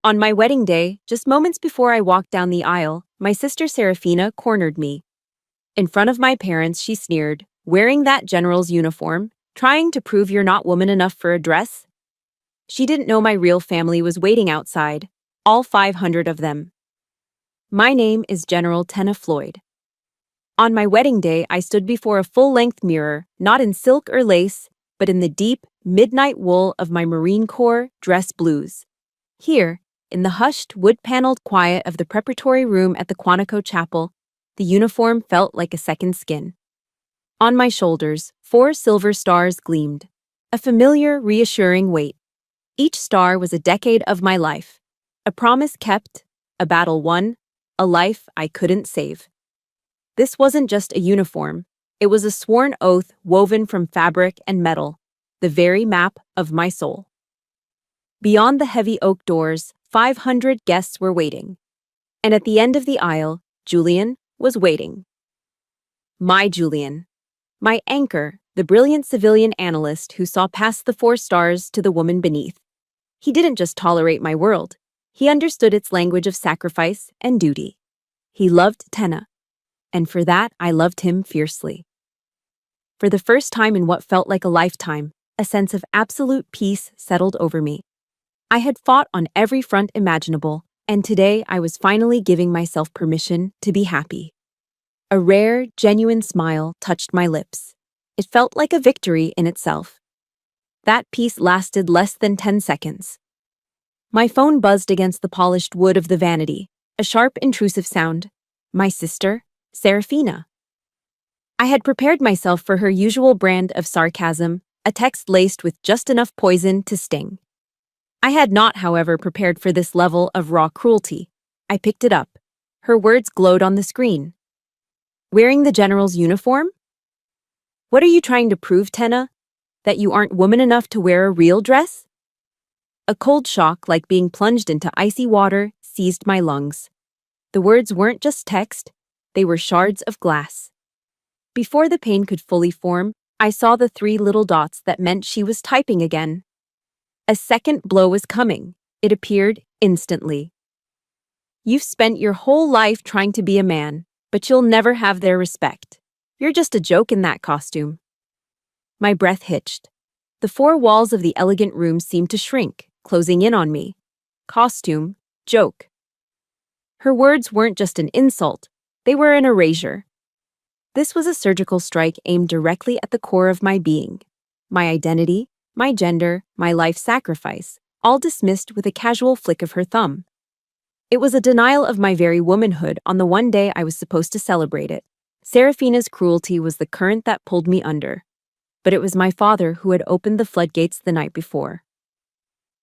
On my wedding day, just moments before I walked down the aisle, my sister Serafina cornered me. In front of my parents, she sneered, "Wearing that general's uniform? Trying to prove you're not woman enough for a dress?" She didn't know my real family was waiting outside, all 500 of them. My name is General Tenna Floyd. On my wedding day, I stood before a full-length mirror, not in silk or lace, but in the deep, midnight wool of my Marine Corps dress blues. Here, in the hushed, wood-paneled quiet of the preparatory room at the Quantico Chapel, the uniform felt like a second skin. On my shoulders, 4 silver stars gleamed, a familiar, reassuring weight. Each star was a decade of my life, a promise kept, a battle won, a life I couldn't save. This wasn't just a uniform, it was a sworn oath woven from fabric and metal, the very map of my soul. Beyond the heavy oak doors, 500 guests were waiting. And at the end of the aisle, Julian was waiting. My Julian. My anchor, the brilliant civilian analyst who saw past the 4 stars to the woman beneath. He didn't just tolerate my world. He understood its language of sacrifice and duty. He loved Tenna. And for that, I loved him fiercely. For the first time in what felt like a lifetime, a sense of absolute peace settled over me. I had fought on every front imaginable, and today I was finally giving myself permission to be happy. A rare, genuine smile touched my lips. It felt like a victory in itself. That peace lasted less than 10 seconds. My phone buzzed against the polished wood of the vanity, a sharp, intrusive sound. My sister, Serafina. I had prepared myself for her usual brand of sarcasm, a text laced with just enough poison to sting. I had not, however, prepared for this level of raw cruelty. I picked it up. Her words glowed on the screen. "Wearing the general's uniform? What are you trying to prove, Tenna? That you aren't woman enough to wear a real dress?" A cold shock, like being plunged into icy water, seized my lungs. The words weren't just text, they were shards of glass. Before the pain could fully form, I saw the 3 little dots that meant she was typing again. A second blow was coming. It appeared instantly. "You've spent your whole life trying to be a man, but you'll never have their respect. You're just a joke in that costume." My breath hitched. The 4 walls of the elegant room seemed to shrink, closing in on me. Costume, joke. Her words weren't just an insult, they were an erasure. This was a surgical strike aimed directly at the core of my being. My identity, my gender, my life sacrifice, all dismissed with a casual flick of her thumb. It was a denial of my very womanhood on the one day I was supposed to celebrate it. Serafina's cruelty was the current that pulled me under. But it was my father who had opened the floodgates the night before.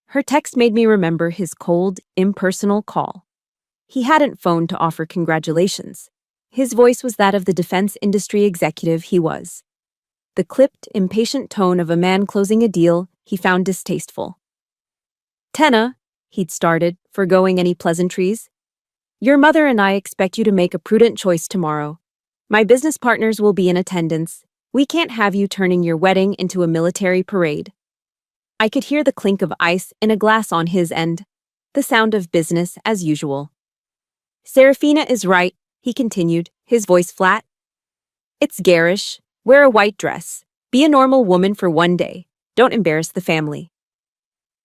Her text made me remember his cold, impersonal call. He hadn't phoned to offer congratulations. His voice was that of the defense industry executive he was. The clipped, impatient tone of a man closing a deal he found distasteful. "Tenna," he'd started, foregoing any pleasantries, "your mother and I expect you to make a prudent choice tomorrow. My business partners will be in attendance. We can't have you turning your wedding into a military parade." I could hear the clink of ice in a glass on his end, the sound of business as usual. "Serafina is right," he continued, his voice flat. "It's garish. Wear a white dress. Be a normal woman for one day. Don't embarrass the family."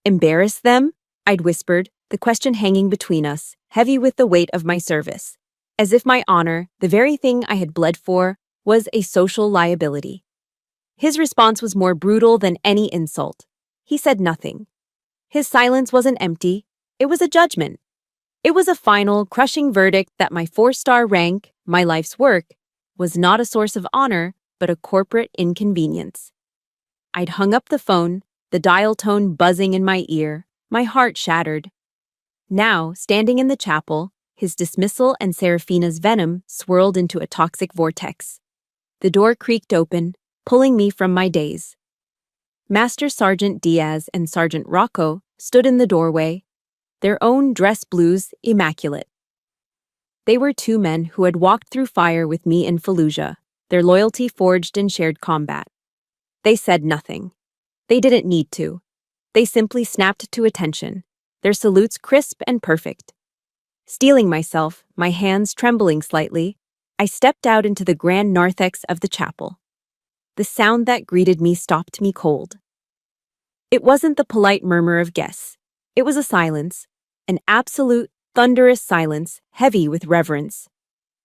"Embarrass them?" I'd whispered, the question hanging between us, heavy with the weight of my service. As if my honor, the very thing I had bled for, was a social liability. His response was more brutal than any insult. He said nothing. His silence wasn't empty, it was a judgment. It was a final, crushing verdict that my 4-star rank, my life's work, was not a source of honor, but a corporate inconvenience. I'd hung up the phone, the dial tone buzzing in my ear, my heart shattered. Now, standing in the chapel, his dismissal and Serafina's venom swirled into a toxic vortex. The door creaked open, pulling me from my daze. Master Sergeant Diaz and Sergeant Rocco stood in the doorway, their own dress blues immaculate. They were 2 men who had walked through fire with me in Fallujah, their loyalty forged in shared combat. They said nothing. They didn't need to. They simply snapped to attention, their salutes crisp and perfect. Steeling myself, my hands trembling slightly, I stepped out into the grand narthex of the chapel. The sound that greeted me stopped me cold. It wasn't the polite murmur of guests. It was a silence, an absolute, thunderous silence, heavy with reverence.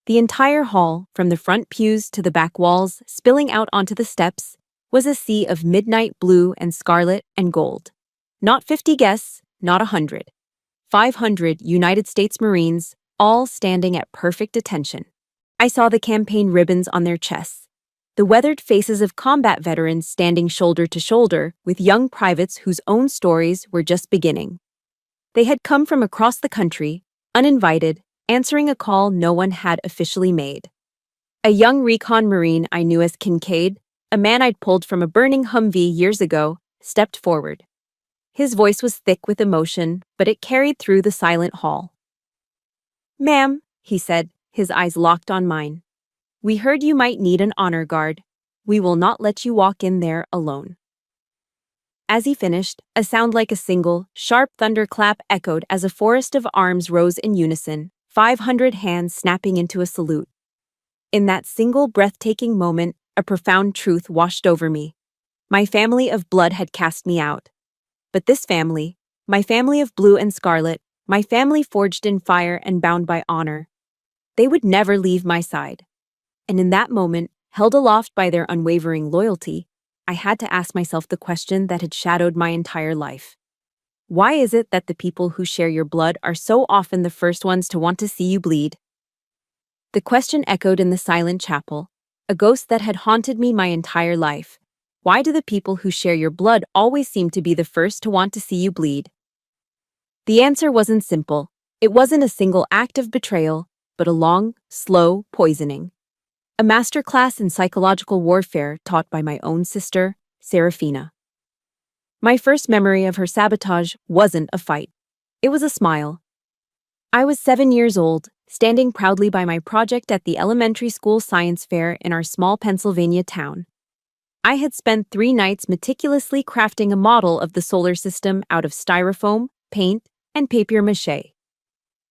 The entire hall, from the front pews to the back walls, spilling out onto the steps, was a sea of midnight blue and scarlet and gold. Not 50 guests, not 100. 500 United States Marines, all standing at perfect attention. I saw the campaign ribbons on their chests, the weathered faces of combat veterans standing shoulder to shoulder with young privates whose own stories were just beginning. They had come from across the country, uninvited, answering a call no one had officially made. A young recon Marine I knew as Kincaid, a man I'd pulled from a burning Humvee years ago, stepped forward. His voice was thick with emotion, but it carried through the silent hall. "Ma'am," he said, his eyes locked on mine. "We heard you might need an honor guard. We will not let you walk in there alone." As he finished, a sound like a single, sharp thunderclap echoed as a forest of arms rose in unison, 500 hands snapping into a salute. In that single breathtaking moment, a profound truth washed over me. My family of blood had cast me out. But this family, my family of blue and scarlet, my family forged in fire and bound by honor, they would never leave my side. And in that moment, held aloft by their unwavering loyalty, I had to ask myself the question that had shadowed my entire life. Why is it that the people who share your blood are so often the first ones to want to see you bleed? The question echoed in the silent chapel, a ghost that had haunted me my entire life. Why do the people who share your blood always seem to be the first to want to see you bleed? The answer wasn't simple. It wasn't a single act of betrayal, but a long, slow poisoning. A masterclass in psychological warfare taught by my own sister, Serafina. My first memory of her sabotage wasn't a fight. It was a smile. I was 7 years old, standing proudly by my project at the elementary school science fair in our small Pennsylvania town. I had spent 3 nights meticulously crafting a model of the solar system out of styrofoam, paint, and papier-mâché.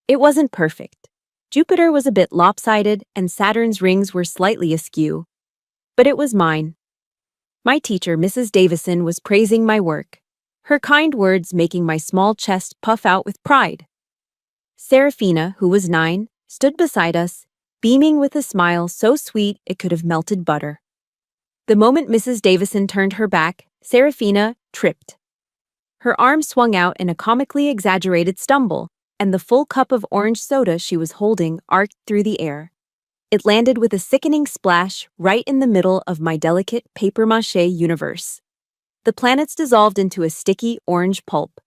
It wasn't perfect. Jupiter was a bit lopsided and Saturn's rings were slightly askew. But it was mine. My teacher, Mrs. Davison, was praising my work, her kind words making my small chest puff out with pride. Serafina, who was 9, stood beside us, beaming with a smile so sweet it could have melted butter. The moment Mrs. Davison turned her back, Serafina tripped. Her arm swung out in a comically exaggerated stumble, and the full cup of orange soda she was holding arced through the air. It landed with a sickening splash right in the middle of my delicate papier-mâché universe. The planets dissolved into a sticky orange pulp.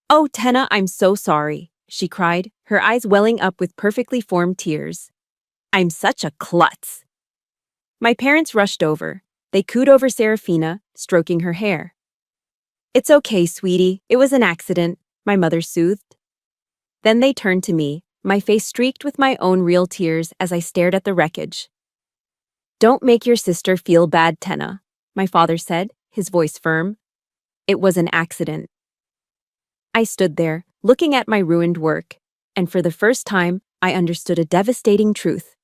"Oh, Tenna, I'm so sorry," she cried, her eyes welling up with perfectly formed tears. "I'm such a klutz." My parents rushed over. They cooed over Serafina, stroking her hair. "It's okay, sweetie. It was an accident," my mother soothed. Then they turned to me, my face streaked with my own real tears as I stared at the wreckage. "Don't make your sister feel bad, Tenna," my father said, his voice firm. "It was an accident." I stood there, looking at my ruined work, and for the first time, I understood a devastating truth.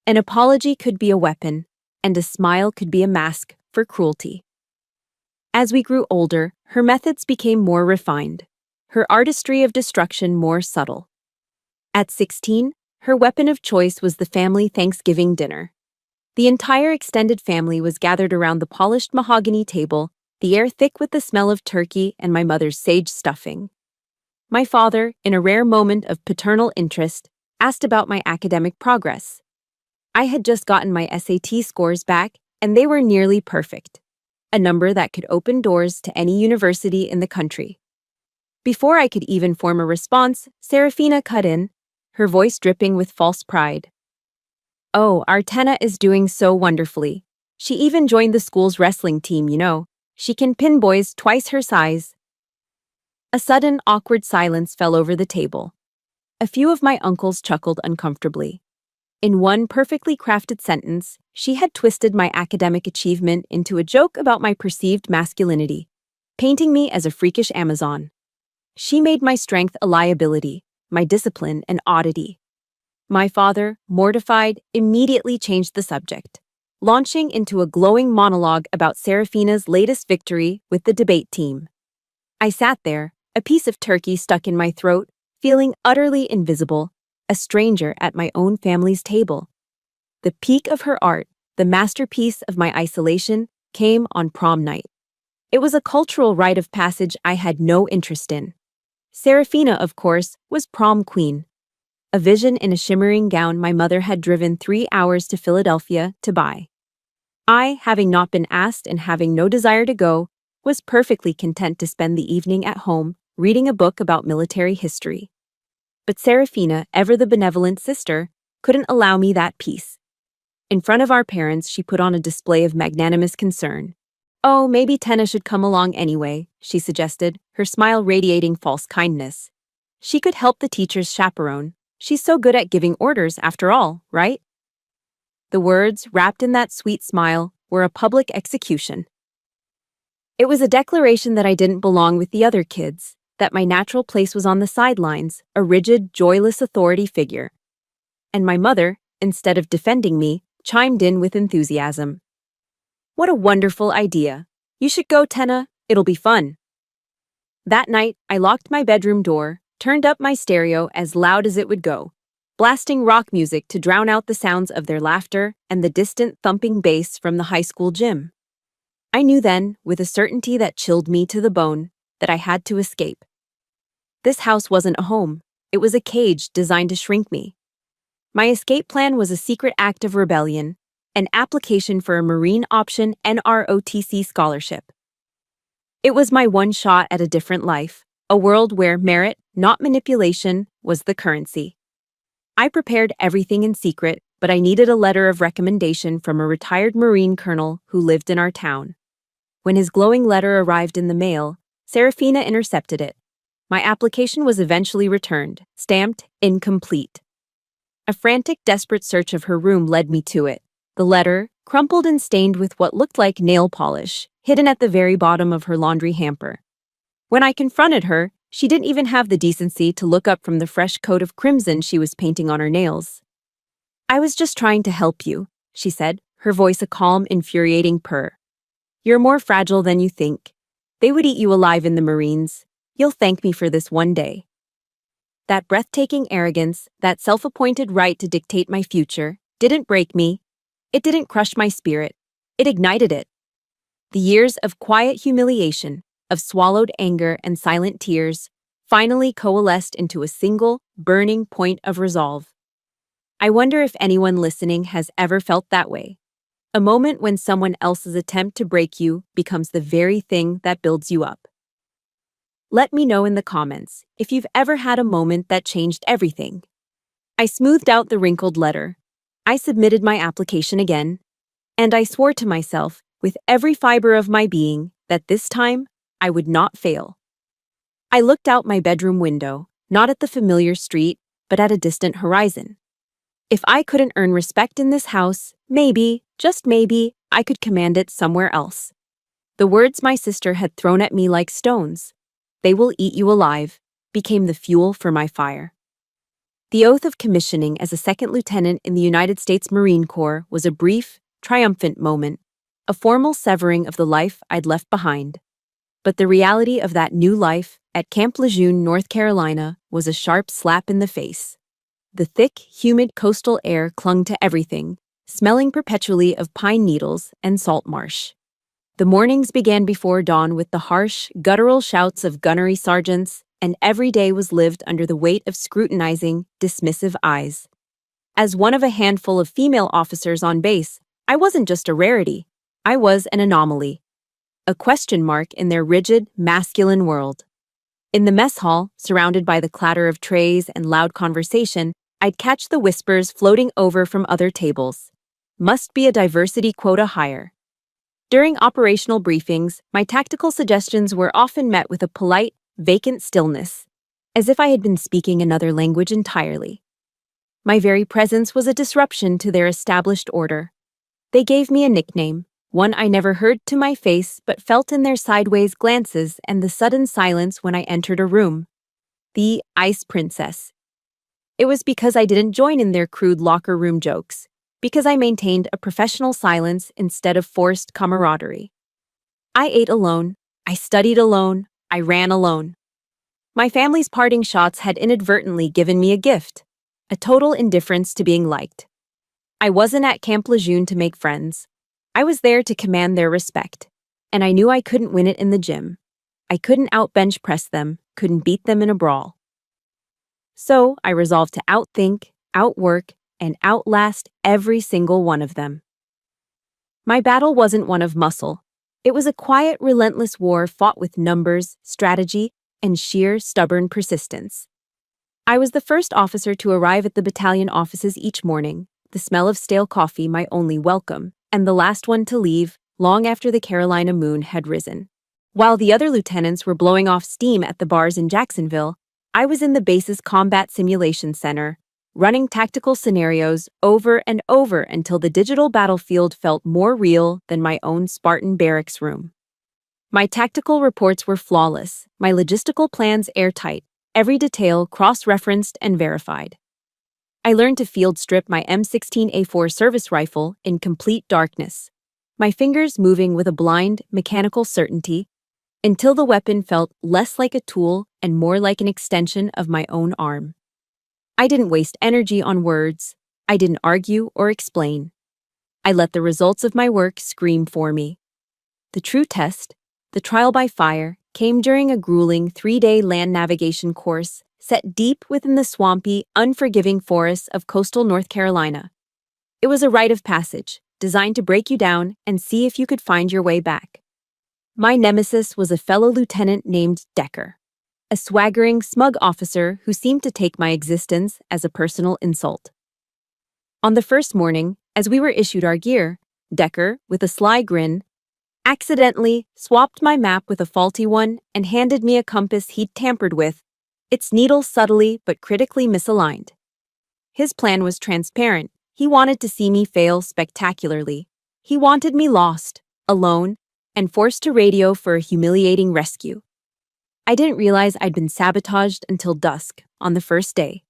An apology could be a weapon, and a smile could be a mask for cruelty. As we grew older, her methods became more refined, her artistry of destruction more subtle. At 16, her weapon of choice was the family Thanksgiving dinner. The entire extended family was gathered around the polished mahogany table, the air thick with the smell of turkey and my mother's sage stuffing. My father, in a rare moment of paternal interest, asked about my academic progress. I had just gotten my SAT scores back, and they were nearly perfect, a number that could open doors to any university in the country. Before I could even form a response, Serafina cut in, her voice dripping with false pride. "Oh, our Tenna is doing so wonderfully. She even joined the school's wrestling team, you know. She can pin boys twice her size." A sudden, awkward silence fell over the table. A few of my uncles chuckled uncomfortably. In one perfectly crafted sentence, she had twisted my academic achievement into a joke about my perceived masculinity, painting me as a freakish Amazon. She made my strength a liability, my discipline an oddity. My father, mortified, immediately changed the subject, launching into a glowing monologue about Serafina's latest victory with the debate team. I sat there, a piece of turkey stuck in my throat, feeling utterly invisible, a stranger at my own family's table. The peak of her art, the masterpiece of my isolation, came on prom night. It was a cultural rite of passage I had no interest in. Serafina, of course, was prom queen. A vision in a shimmering gown my mother had driven 3 hours to Philadelphia to buy. I, having not been asked and having no desire to go, was perfectly content to spend the evening at home reading a book about military history. But Serafina, ever the benevolent sister, couldn't allow me that peace. In front of our parents, she put on a display of magnanimous concern. "Oh, maybe Tenna should come along anyway," she suggested, her smile radiating false kindness. "She could help the teacher's chaperone. She's so good at giving orders, after all, right?" The words, wrapped in that sweet smile, were a public execution. It was a declaration that I didn't belong with the other kids, that my natural place was on the sidelines, a rigid, joyless authority figure. And my mother, instead of defending me, chimed in with enthusiasm. "What a wonderful idea. You should go, Tenna. It'll be fun." That night, I locked my bedroom door, turned up my stereo as loud as it would go, blasting rock music to drown out the sounds of their laughter and the distant thumping bass from the high school gym. I knew then, with a certainty that chilled me to the bone, that I had to escape. This house wasn't a home. It was a cage designed to shrink me. My escape plan was a secret act of rebellion, an application for a Marine Option NROTC scholarship. It was my one shot at a different life, a world where merit, not manipulation, was the currency. I prepared everything in secret, but I needed a letter of recommendation from a retired Marine colonel who lived in our town. When his glowing letter arrived in the mail, Serafina intercepted it. My application was eventually returned, stamped incomplete. A frantic, desperate search of her room led me to it. The letter, crumpled and stained with what looked like nail polish, hidden at the very bottom of her laundry hamper. When I confronted her, she didn't even have the decency to look up from the fresh coat of crimson she was painting on her nails. "I was just trying to help you," she said, her voice a calm, infuriating purr. "You're more fragile than you think. They would eat you alive in the Marines. You'll thank me for this one day." That breathtaking arrogance, that self-appointed right to dictate my future, didn't break me. It didn't crush my spirit. It ignited it. The years of quiet humiliation, of swallowed anger and silent tears, finally coalesced into a single, burning point of resolve. I wonder if anyone listening has ever felt that way. A moment when someone else's attempt to break you becomes the very thing that builds you up. Let me know in the comments if you've ever had a moment that changed everything. I smoothed out the wrinkled letter. I submitted my application again, and I swore to myself, with every fiber of my being, that this time I would not fail. I looked out my bedroom window, not at the familiar street, but at a distant horizon. If I couldn't earn respect in this house, maybe, just maybe, I could command it somewhere else. The words my sister had thrown at me like stones, "They will eat you alive," became the fuel for my fire. The oath of commissioning as a second lieutenant in the United States Marine Corps was a brief, triumphant moment, a formal severing of the life I'd left behind. But the reality of that new life at Camp Lejeune, North Carolina, was a sharp slap in the face. The thick, humid coastal air clung to everything, smelling perpetually of pine needles and salt marsh. The mornings began before dawn with the harsh, guttural shouts of gunnery sergeants, and every day was lived under the weight of scrutinizing, dismissive eyes. As one of a handful of female officers on base, I wasn't just a rarity. I was an anomaly. A question mark in their rigid, masculine world. In the mess hall, surrounded by the clatter of trays and loud conversation, I'd catch the whispers floating over from other tables. Must be a diversity quota higher. During operational briefings, my tactical suggestions were often met with a polite, vacant stillness, as if I had been speaking another language entirely. My very presence was a disruption to their established order. They gave me a nickname, One I never heard to my face but felt in their sideways glances and the sudden silence when I entered a room. The Ice Princess. It was because I didn't join in their crude locker room jokes, because I maintained a professional silence instead of forced camaraderie. I ate alone, I studied alone, I ran alone. My family's parting shots had inadvertently given me a gift, a total indifference to being liked. I wasn't at Camp Lejeune to make friends. I was there to command their respect, and I knew I couldn't win it in the gym. I couldn't outbench press them, couldn't beat them in a brawl. So I resolved to outthink, outwork, and outlast every single one of them. My battle wasn't one of muscle. It was a quiet, relentless war fought with numbers, strategy, and sheer, stubborn persistence. I was the first officer to arrive at the battalion offices each morning, the smell of stale coffee my only welcome, and the last one to leave, long after the Carolina moon had risen. While the other lieutenants were blowing off steam at the bars in Jacksonville, I was in the base's combat simulation center, running tactical scenarios over and over until the digital battlefield felt more real than my own Spartan barracks room. My tactical reports were flawless, my logistical plans airtight, every detail cross-referenced and verified. I learned to field strip my M16A4 service rifle in complete darkness, my fingers moving with a blind, mechanical certainty, until the weapon felt less like a tool and more like an extension of my own arm. I didn't waste energy on words. I didn't argue or explain. I let the results of my work scream for me. The true test, the trial by fire, came during a grueling 3-day land navigation course set deep within the swampy, unforgiving forests of coastal North Carolina. It was a rite of passage, designed to break you down and see if you could find your way back. My nemesis was a fellow lieutenant named Decker, a swaggering, smug officer who seemed to take my existence as a personal insult. On the first morning, as we were issued our gear, Decker, with a sly grin, accidentally swapped my map with a faulty one and handed me a compass he'd tampered with, its needle subtly but critically misaligned. His plan was transparent. He wanted to see me fail spectacularly. He wanted me lost, alone, and forced to radio for a humiliating rescue. I didn't realize I'd been sabotaged until dusk on the first day.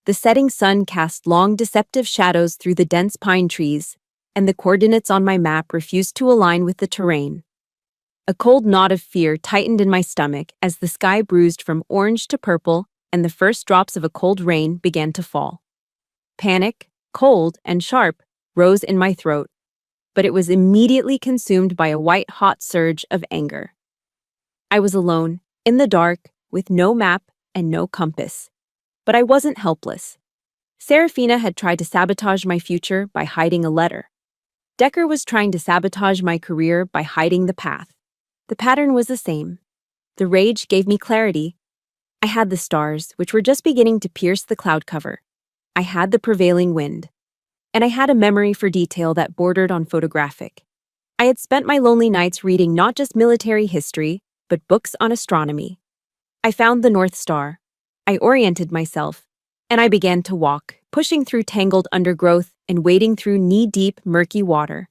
The setting sun cast long, deceptive shadows through the dense pine trees, and the coordinates on my map refused to align with the terrain. A cold knot of fear tightened in my stomach as the sky bruised from orange to purple and the first drops of a cold rain began to fall. Panic, cold and sharp, rose in my throat, but it was immediately consumed by a white-hot surge of anger. I was alone, in the dark, with no map and no compass. But I wasn't helpless. Serafina had tried to sabotage my future by hiding a letter. Decker was trying to sabotage my career by hiding the path. The pattern was the same. The rage gave me clarity. I had the stars, which were just beginning to pierce the cloud cover. I had the prevailing wind. And I had a memory for detail that bordered on photographic. I had spent my lonely nights reading not just military history, but books on astronomy. I found the North Star. I oriented myself, and I began to walk, pushing through tangled undergrowth and wading through knee-deep, murky water,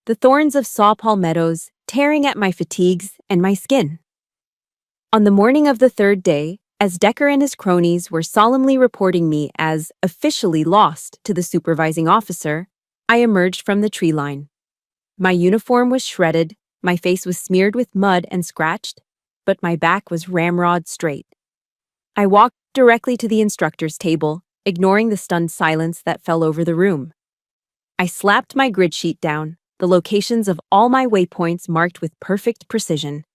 the thorns of saw palmettos tearing at my fatigues and my skin. On the morning of the third day, as Decker and his cronies were solemnly reporting me as officially lost to the supervising officer, I emerged from the tree line. My uniform was shredded, my face was smeared with mud and scratched, but my back was ramrod straight. I walked directly to the instructor's table, ignoring the stunned silence that fell over the room. I slapped my grid sheet down, the locations of all my waypoints marked with perfect precision.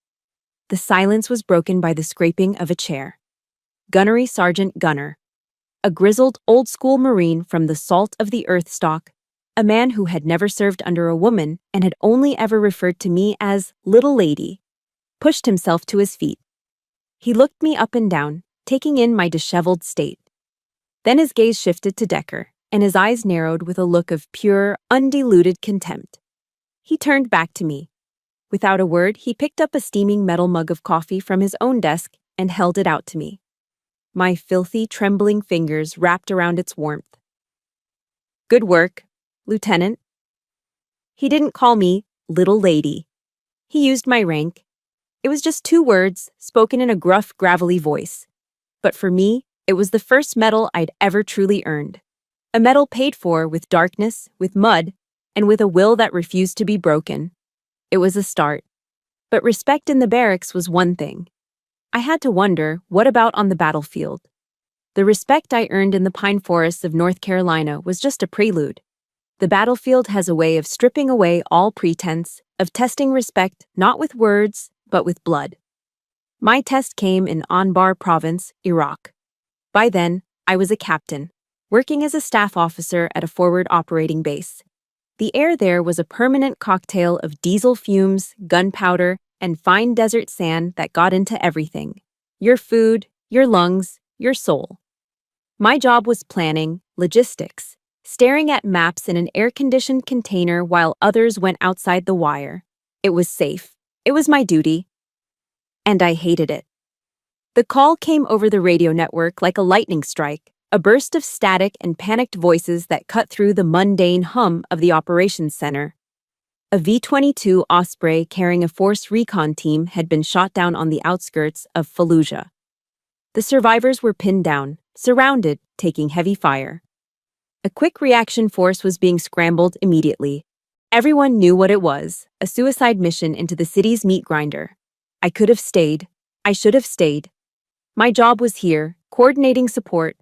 The silence was broken by the scraping of a chair. Gunnery Sergeant Gunner, a grizzled, old-school Marine from the salt of the earth stock, a man who had never served under a woman and had only ever referred to me as Little Lady, pushed himself to his feet. He looked me up and down, taking in my disheveled state. Then his gaze shifted to Decker, and his eyes narrowed with a look of pure, undiluted contempt. He turned back to me. Without a word, he picked up a steaming metal mug of coffee from his own desk and held it out to me. My filthy, trembling fingers wrapped around its warmth. "Good work, Lieutenant." He didn't call me little lady. He used my rank. It was just 2 words, spoken in a gruff, gravelly voice. But for me, it was the first medal I'd ever truly earned. A medal paid for with darkness, with mud, and with a will that refused to be broken. It was a start. But respect in the barracks was one thing. I had to wonder, what about on the battlefield? The respect I earned in the pine forests of North Carolina was just a prelude. The battlefield has a way of stripping away all pretense, of testing respect not with words, but with blood. My test came in Anbar Province, Iraq. By then, I was a captain, working as a staff officer at a forward operating base. The air there was a permanent cocktail of diesel fumes, gunpowder, and fine desert sand that got into everything. Your food, your lungs, your soul. My job was planning, logistics, staring at maps in an air-conditioned container while others went outside the wire. It was safe. It was my duty. And I hated it. The call came over the radio network like a lightning strike, a burst of static and panicked voices that cut through the mundane hum of the operations center. A V-22 Osprey carrying a force recon team had been shot down on the outskirts of Fallujah. The survivors were pinned down, surrounded, taking heavy fire. A quick reaction force was being scrambled immediately. Everyone knew what it was, a suicide mission into the city's meat grinder. I could have stayed. I should have stayed. My job was here, coordinating support.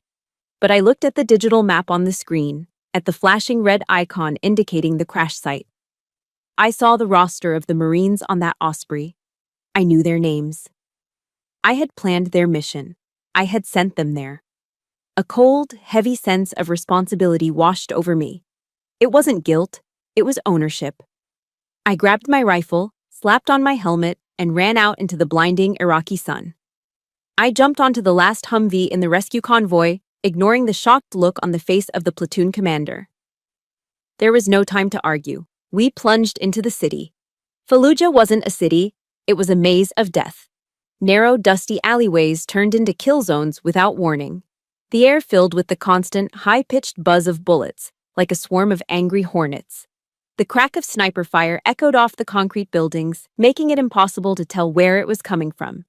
But I looked at the digital map on the screen, at the flashing red icon indicating the crash site. I saw the roster of the Marines on that Osprey. I knew their names. I had planned their mission. I had sent them there. A cold, heavy sense of responsibility washed over me. It wasn't guilt, it was ownership. I grabbed my rifle, slapped on my helmet, and ran out into the blinding Iraqi sun. I jumped onto the last Humvee in the rescue convoy, ignoring the shocked look on the face of the platoon commander. There was no time to argue. We plunged into the city. Fallujah wasn't a city, it was a maze of death. Narrow, dusty alleyways turned into kill zones without warning. The air filled with the constant, high-pitched buzz of bullets, like a swarm of angry hornets. The crack of sniper fire echoed off the concrete buildings, making it impossible to tell where it was coming from.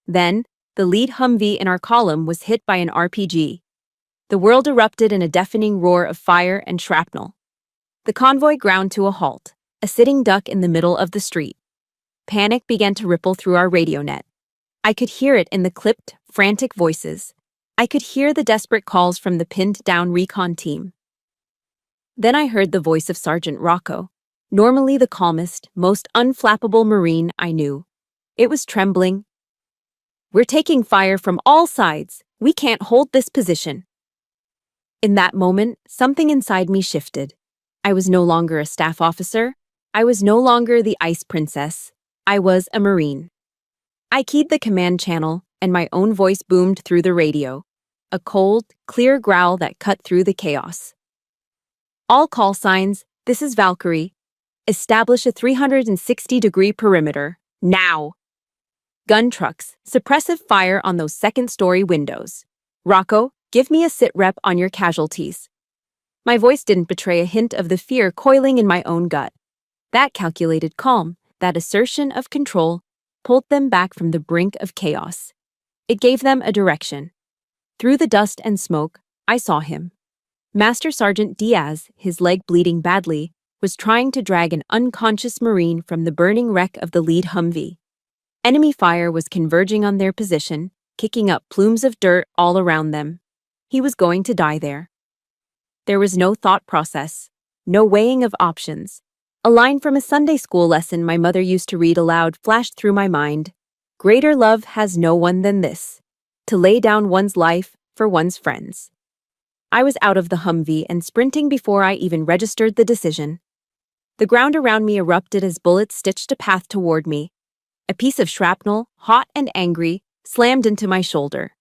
Then, the lead Humvee in our column was hit by an RPG. The world erupted in a deafening roar of fire and shrapnel. The convoy ground to a halt, a sitting duck in the middle of the street. Panic began to ripple through our radio net. I could hear it in the clipped, frantic voices. I could hear the desperate calls from the pinned-down recon team. Then I heard the voice of Sergeant Rocco, normally the calmest, most unflappable Marine I knew. It was trembling. "We're taking fire from all sides. We can't hold this position." In that moment, something inside me shifted. I was no longer a staff officer. I was no longer the ice princess. I was a Marine. I keyed the command channel, and my own voice boomed through the radio, a cold, clear growl that cut through the chaos. "All call signs, this is Valkyrie. Establish a 360-degree perimeter, now. Gun trucks, suppressive fire on those second-story windows. Rocco, give me a sit rep on your casualties." My voice didn't betray a hint of the fear coiling in my own gut. That calculated calm, that assertion of control, pulled them back from the brink of chaos. It gave them a direction. Through the dust and smoke, I saw him. Master Sergeant Diaz, his leg bleeding badly, was trying to drag an unconscious Marine from the burning wreck of the lead Humvee. Enemy fire was converging on their position, kicking up plumes of dirt all around them. He was going to die there. There was no thought process, no weighing of options. A line from a Sunday school lesson my mother used to read aloud flashed through my mind. "Greater love has no one than this, to lay down one's life for one's friends." I was out of the Humvee and sprinting before I even registered the decision. The ground around me erupted as bullets stitched a path toward me. A piece of shrapnel, hot and angry, slammed into my shoulder.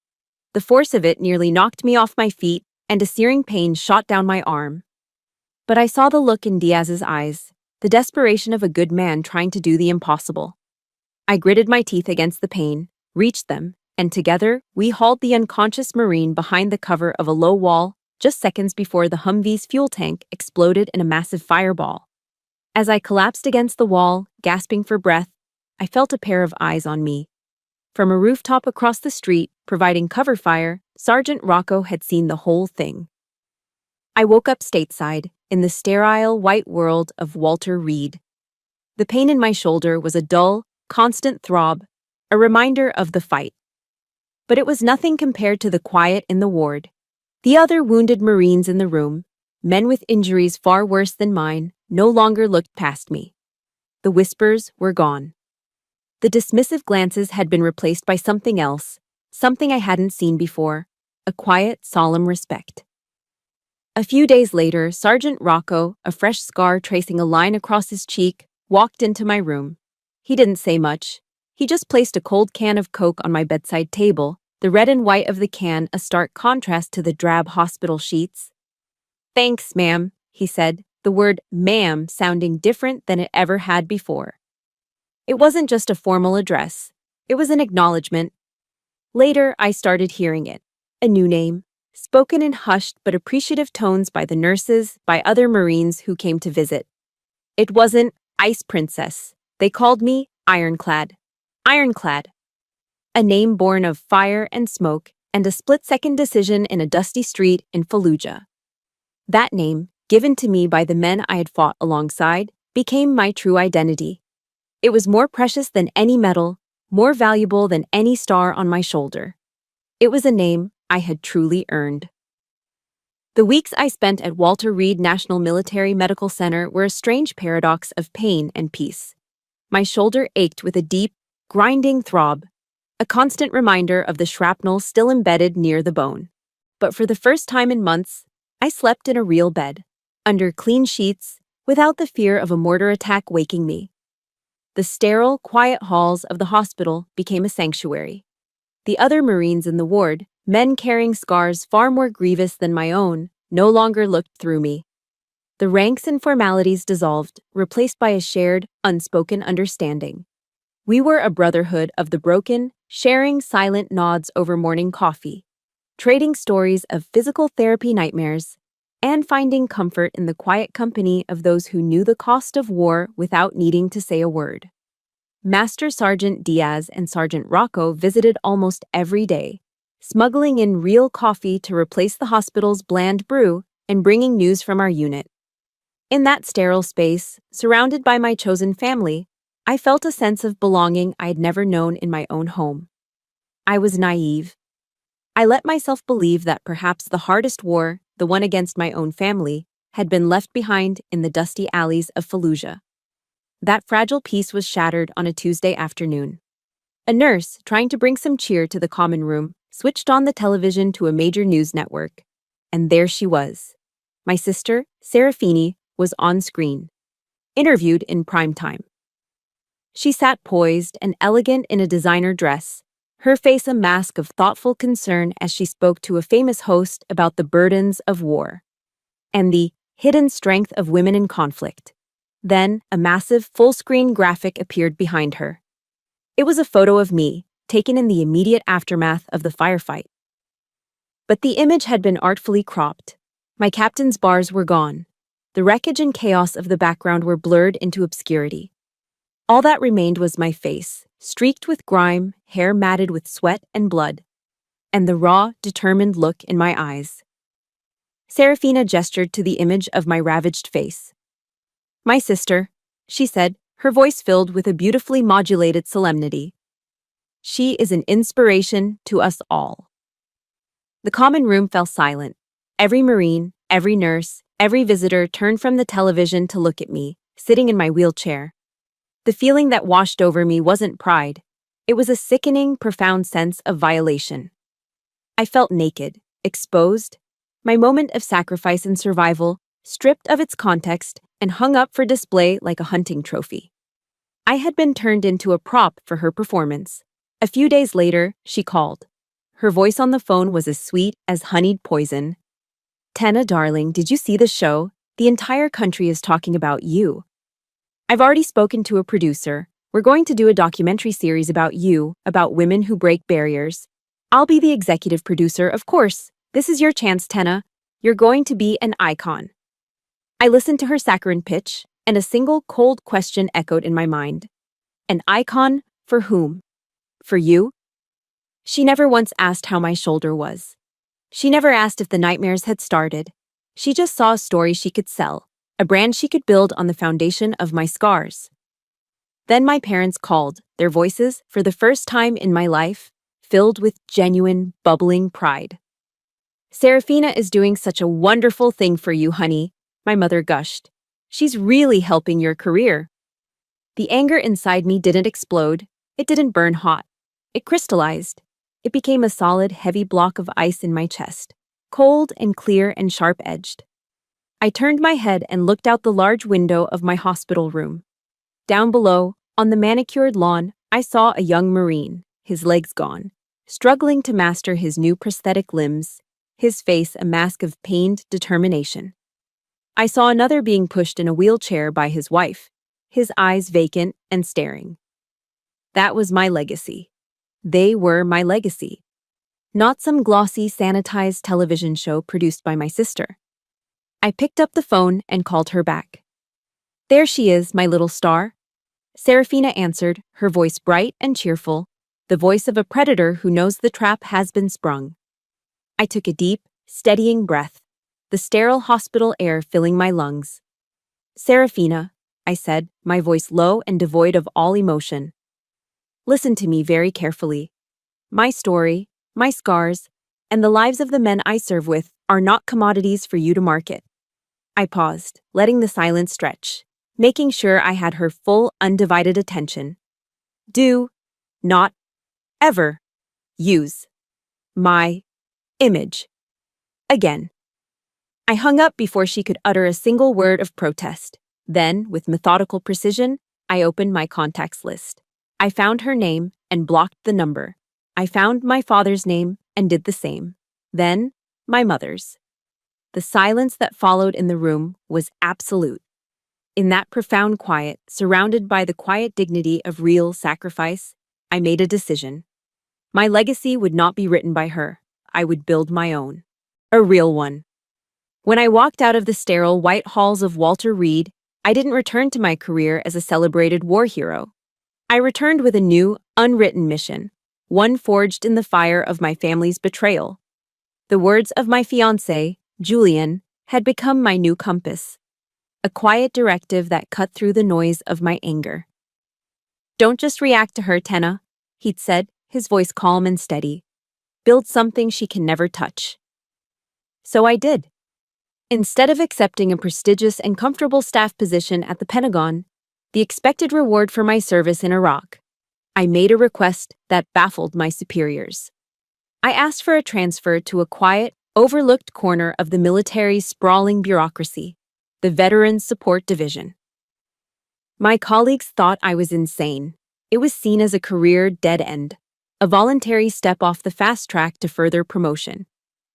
The force of it nearly knocked me off my feet, and a searing pain shot down my arm. But I saw the look in Diaz's eyes, the desperation of a good man trying to do the impossible. I gritted my teeth against the pain, reached them, and together we hauled the unconscious Marine behind the cover of a low wall just seconds before the Humvee's fuel tank exploded in a massive fireball. As I collapsed against the wall, gasping for breath, I felt a pair of eyes on me. From a rooftop across the street, providing cover fire, Sergeant Rocco had seen the whole thing. I woke up stateside, in the sterile, white world of Walter Reed. The pain in my shoulder was a dull, constant throb, a reminder of the fight. But it was nothing compared to the quiet in the ward. The other wounded Marines in the room, men with injuries far worse than mine, no longer looked past me. The whispers were gone. The dismissive glances had been replaced by something else, something I hadn't seen before, a quiet, solemn respect. A few days later, Sergeant Rocco, a fresh scar tracing a line across his cheek, walked into my room. He didn't say much. He just placed a cold can of Coke on my bedside table, the red and white of the can a stark contrast to the drab hospital sheets. "Thanks, ma'am," he said, the word ma'am sounding different than it ever had before. It wasn't just a formal address. It was an acknowledgement. Later, I started hearing it. A new name, spoken in hushed but appreciative tones by the nurses, by other Marines who came to visit. It wasn't Ice Princess. They called me Ironclad. Ironclad. A name born of fire and smoke and a split-second decision in a dusty street in Fallujah. That name, given to me by the men I had fought alongside, became my true identity. It was more precious than any medal, more valuable than any star on my shoulder. It was a name I had truly earned. The weeks I spent at Walter Reed National Military Medical Center were a strange paradox of pain and peace. My shoulder ached with a deep, grinding throb, a constant reminder of the shrapnel still embedded near the bone. But for the first time in months, I slept in a real bed, under clean sheets, without the fear of a mortar attack waking me. The sterile, quiet halls of the hospital became a sanctuary. The other Marines in the ward, men carrying scars far more grievous than my own, no longer looked through me. The ranks and formalities dissolved, replaced by a shared, unspoken understanding. We were a brotherhood of the broken, sharing silent nods over morning coffee, trading stories of physical therapy nightmares, and finding comfort in the quiet company of those who knew the cost of war without needing to say a word. Master Sergeant Diaz and Sergeant Rocco visited almost every day, smuggling in real coffee to replace the hospital's bland brew and bringing news from our unit. In that sterile space, surrounded by my chosen family, I felt a sense of belonging I had never known in my own home. I was naive. I let myself believe that perhaps the hardest war, the one against my own family, had been left behind in the dusty alleys of Fallujah. That fragile peace was shattered on a Tuesday afternoon. A nurse, trying to bring some cheer to the common room, switched on the television to a major news network. And there she was. My sister, Serafini, was on screen, interviewed in prime time. She sat poised and elegant in a designer dress, her face a mask of thoughtful concern as she spoke to a famous host about the burdens of war and the hidden strength of women in conflict. Then, a massive, full-screen graphic appeared behind her. It was a photo of me, taken in the immediate aftermath of the firefight. But the image had been artfully cropped. My captain's bars were gone. The wreckage and chaos of the background were blurred into obscurity. All that remained was my face, streaked with grime, hair matted with sweat and blood, and the raw, determined look in my eyes. Serafina gestured to the image of my ravaged face. "My sister," she said, her voice filled with a beautifully modulated solemnity. "She is an inspiration to us all." The common room fell silent. Every Marine, every nurse, every visitor turned from the television to look at me, sitting in my wheelchair. The feeling that washed over me wasn't pride. It was a sickening, profound sense of violation. I felt naked, exposed, my moment of sacrifice and survival, stripped of its context and hung up for display like a hunting trophy. I had been turned into a prop for her performance. A few days later, she called. Her voice on the phone was as sweet as honeyed poison. "Tenna, darling, did you see the show? The entire country is talking about you. I've already spoken to a producer. We're going to do a documentary series about you, about women who break barriers. I'll be the executive producer, of course. This is your chance, Tenna. You're going to be an icon." I listened to her saccharine pitch, and a single cold question echoed in my mind. An icon for whom? For you? She never once asked how my shoulder was. She never asked if the nightmares had started. She just saw a story she could sell, a brand she could build on the foundation of my scars. Then my parents called, their voices, for the first time in my life, filled with genuine, bubbling pride. "Serafina is doing such a wonderful thing for you, honey," my mother gushed. "She's really helping your career." The anger inside me didn't explode. It didn't burn hot. It crystallized. It became a solid, heavy block of ice in my chest, cold and clear and sharp-edged. I turned my head and looked out the large window of my hospital room. Down below, on the manicured lawn, I saw a young Marine, his legs gone, struggling to master his new prosthetic limbs, his face a mask of pained determination. I saw another being pushed in a wheelchair by his wife, his eyes vacant and staring. That was my legacy. They were my legacy. Not some glossy, sanitized television show produced by my sister. I picked up the phone and called her back. "There she is, my little star." Serafina answered, her voice bright and cheerful, the voice of a predator who knows the trap has been sprung. I took a deep, steadying breath, the sterile hospital air filling my lungs. "Serafina," I said, my voice low and devoid of all emotion. "Listen to me very carefully. My story, my scars, and the lives of the men I serve with are not commodities for you to market." I paused, letting the silence stretch, making sure I had her full, undivided attention. "Do not ever use my image again." I hung up before she could utter a single word of protest. Then, with methodical precision, I opened my contacts list. I found her name and blocked the number. I found my father's name and did the same. Then, my mother's. The silence that followed in the room was absolute. In that profound quiet, surrounded by the quiet dignity of real sacrifice, I made a decision. My legacy would not be written by her. I would build my own. A real one. When I walked out of the sterile white halls of Walter Reed, I didn't return to my career as a celebrated war hero. I returned with a new, unwritten mission, one forged in the fire of my family's betrayal. The words of my fiancé, Julian, had become my new compass. A quiet directive that cut through the noise of my anger. "Don't just react to her, Tenna," he'd said, his voice calm and steady. "Build something she can never touch." So I did. Instead of accepting a prestigious and comfortable staff position at the Pentagon, the expected reward for my service in Iraq, I made a request that baffled my superiors. I asked for a transfer to a quiet, overlooked corner of the military's sprawling bureaucracy, the Veterans Support Division. My colleagues thought I was insane. It was seen as a career dead end, a voluntary step off the fast track to further promotion.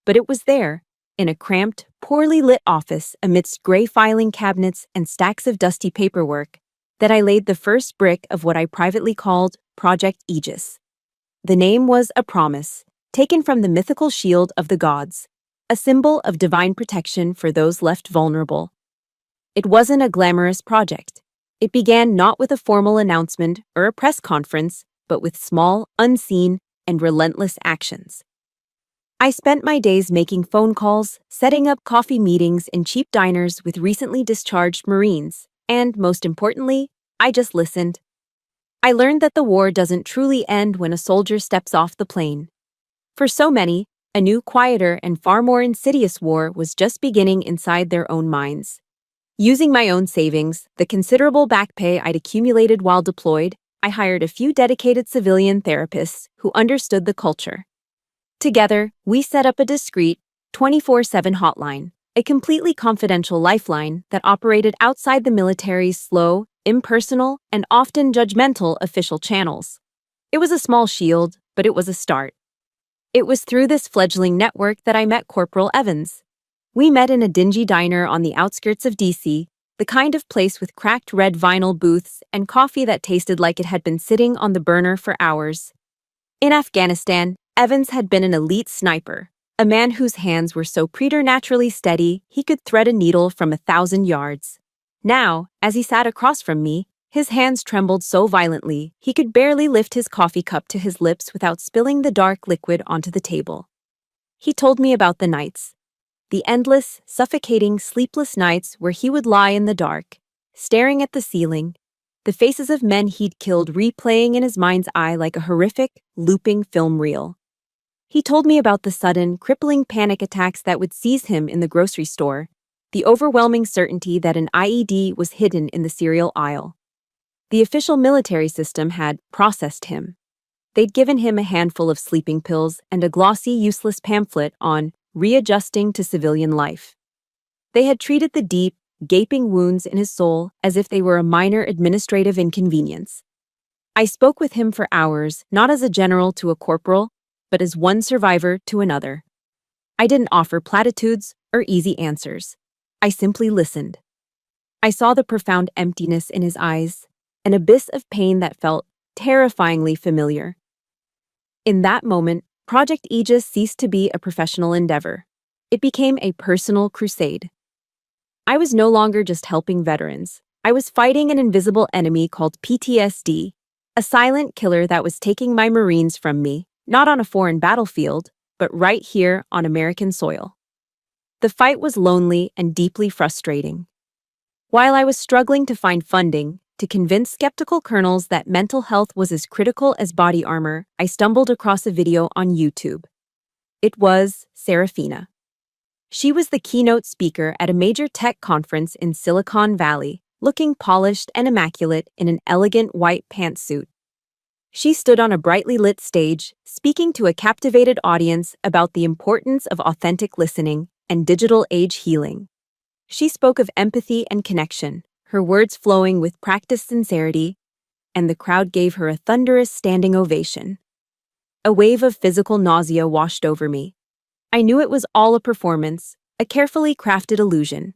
But it was there, in a cramped, poorly lit office amidst gray filing cabinets and stacks of dusty paperwork, that I laid the first brick of what I privately called Project Aegis. The name was a promise, taken from the mythical shield of the gods, a symbol of divine protection for those left vulnerable. It wasn't a glamorous project. It began not with a formal announcement or a press conference, but with small, unseen, and relentless actions. I spent my days making phone calls, setting up coffee meetings in cheap diners with recently discharged Marines, and, most importantly, I just listened. I learned that the war doesn't truly end when a soldier steps off the plane. For so many, a new, quieter, and far more insidious war was just beginning inside their own minds. Using my own savings, the considerable back pay I'd accumulated while deployed, I hired a few dedicated civilian therapists who understood the culture. Together, we set up a discreet, 24/7 hotline, a completely confidential lifeline that operated outside the military's slow, impersonal, and often judgmental official channels. It was a small shield, but it was a start. It was through this fledgling network that I met Corporal Evans. We met in a dingy diner on the outskirts of D.C., the kind of place with cracked red vinyl booths and coffee that tasted like it had been sitting on the burner for hours. In Afghanistan, Evans had been an elite sniper, a man whose hands were so preternaturally steady he could thread a needle from 1,000 yards. Now, as he sat across from me, his hands trembled so violently he could barely lift his coffee cup to his lips without spilling the dark liquid onto the table. He told me about the nights, the endless, suffocating, sleepless nights where he would lie in the dark, staring at the ceiling, the faces of men he'd killed replaying in his mind's eye like a horrific, looping film reel. He told me about the sudden, crippling panic attacks that would seize him in the grocery store, the overwhelming certainty that an IED was hidden in the cereal aisle. The official military system had processed him. They'd given him a handful of sleeping pills and a glossy, useless pamphlet on readjusting to civilian life. They had treated the deep, gaping wounds in his soul as if they were a minor administrative inconvenience. I spoke with him for hours, not as a general to a corporal, but as one survivor to another. I didn't offer platitudes or easy answers. I simply listened. I saw the profound emptiness in his eyes, an abyss of pain that felt terrifyingly familiar. In that moment, Project Aegis ceased to be a professional endeavor. It became a personal crusade. I was no longer just helping veterans. I was fighting an invisible enemy called PTSD, a silent killer that was taking my Marines from me, not on a foreign battlefield, but right here on American soil. The fight was lonely and deeply frustrating. While I was struggling to find funding, to convince skeptical colonels that mental health was as critical as body armor, I stumbled across a video on YouTube. It was Serafina. She was the keynote speaker at a major tech conference in Silicon Valley, looking polished and immaculate in an elegant white pantsuit. She stood on a brightly lit stage, speaking to a captivated audience about the importance of authentic listening and digital age healing. She spoke of empathy and connection, her words flowing with practiced sincerity, and the crowd gave her a thunderous standing ovation. A wave of physical nausea washed over me. I knew it was all a performance, a carefully crafted illusion.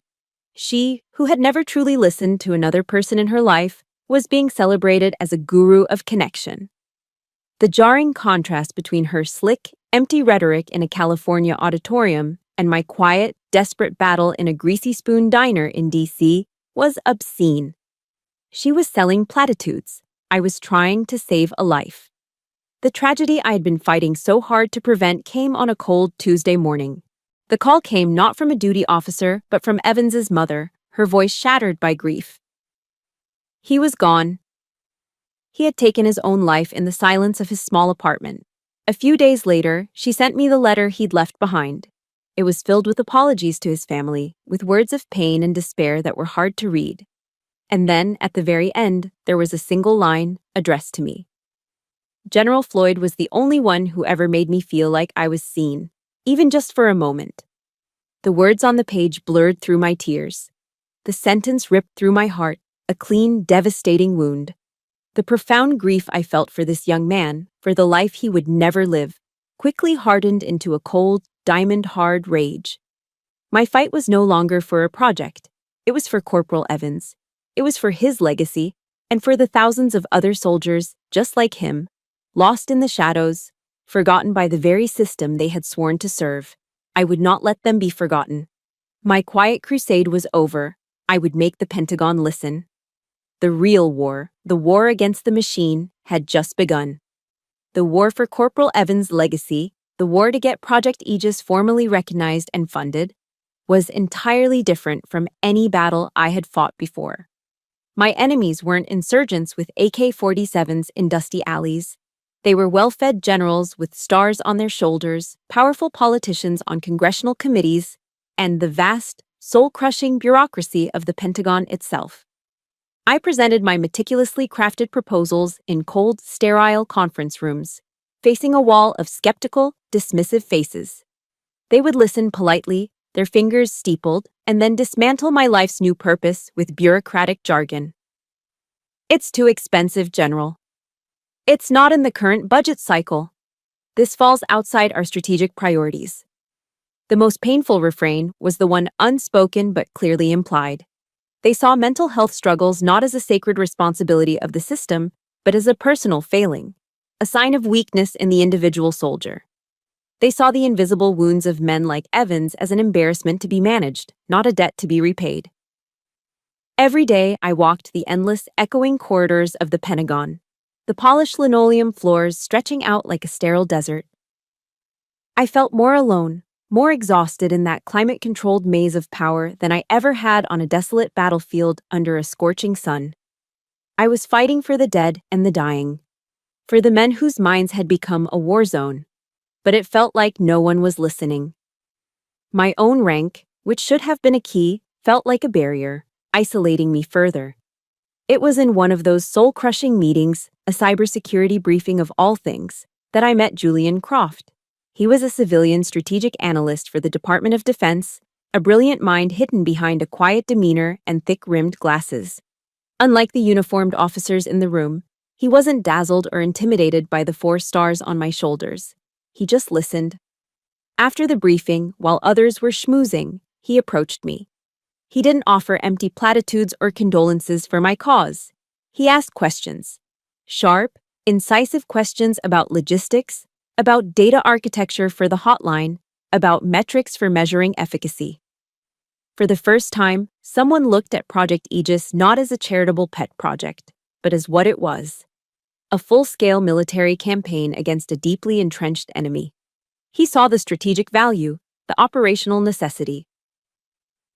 She, who had never truly listened to another person in her life, was being celebrated as a guru of connection. The jarring contrast between her slick, empty rhetoric in a California auditorium and my quiet, desperate battle in a greasy spoon diner in D.C. was obscene. She was selling platitudes. I was trying to save a life. The tragedy I had been fighting so hard to prevent came on a cold Tuesday morning. The call came not from a duty officer, but from Evans's mother, her voice shattered by grief. He was gone. He had taken his own life in the silence of his small apartment. A few days later, she sent me the letter he'd left behind. It was filled with apologies to his family, with words of pain and despair that were hard to read. And then, at the very end, there was a single line addressed to me. General Floyd was the only one who ever made me feel like I was seen, even just for a moment. The words on the page blurred through my tears. The sentence ripped through my heart, a clean, devastating wound. The profound grief I felt for this young man, for the life he would never live, quickly hardened into a cold, diamond-hard rage. My fight was no longer for a project. It was for Corporal Evans. It was for his legacy, and for the thousands of other soldiers, just like him, lost in the shadows, forgotten by the very system they had sworn to serve. I would not let them be forgotten. My quiet crusade was over. I would make the Pentagon listen. The real war, the war against the machine, had just begun. The war for Corporal Evans' legacy, the war to get Project Aegis formally recognized and funded, was entirely different from any battle I had fought before. My enemies weren't insurgents with AK-47s in dusty alleys. They were well-fed generals with stars on their shoulders, powerful politicians on congressional committees, and the vast, soul-crushing bureaucracy of the Pentagon itself. I presented my meticulously crafted proposals in cold, sterile conference rooms, facing a wall of skeptical, dismissive faces. They would listen politely, their fingers steepled, and then dismantle my life's new purpose with bureaucratic jargon. It's too expensive, General. It's not in the current budget cycle. This falls outside our strategic priorities. The most painful refrain was the one unspoken but clearly implied. They saw mental health struggles not as a sacred responsibility of the system, but as a personal failing, a sign of weakness in the individual soldier. They saw the invisible wounds of men like Evans as an embarrassment to be managed, not a debt to be repaid. Every day, I walked the endless, echoing corridors of the Pentagon, the polished linoleum floors stretching out like a sterile desert. I felt more alone, more exhausted in that climate-controlled maze of power than I ever had on a desolate battlefield under a scorching sun. I was fighting for the dead and the dying, for the men whose minds had become a war zone, but it felt like no one was listening. My own rank, which should have been a key, felt like a barrier, isolating me further. It was in one of those soul-crushing meetings, a cybersecurity briefing of all things, that I met Julian Croft. He was a civilian strategic analyst for the Department of Defense, a brilliant mind hidden behind a quiet demeanor and thick-rimmed glasses. Unlike the uniformed officers in the room, he wasn't dazzled or intimidated by the 4 stars on my shoulders. He just listened. After the briefing, while others were schmoozing, he approached me. He didn't offer empty platitudes or condolences for my cause. He asked questions. Sharp, incisive questions about logistics, about data architecture for the hotline, about metrics for measuring efficacy. For the first time, someone looked at Project Aegis not as a charitable pet project, but as what it was: a full-scale military campaign against a deeply entrenched enemy. He saw the strategic value, the operational necessity.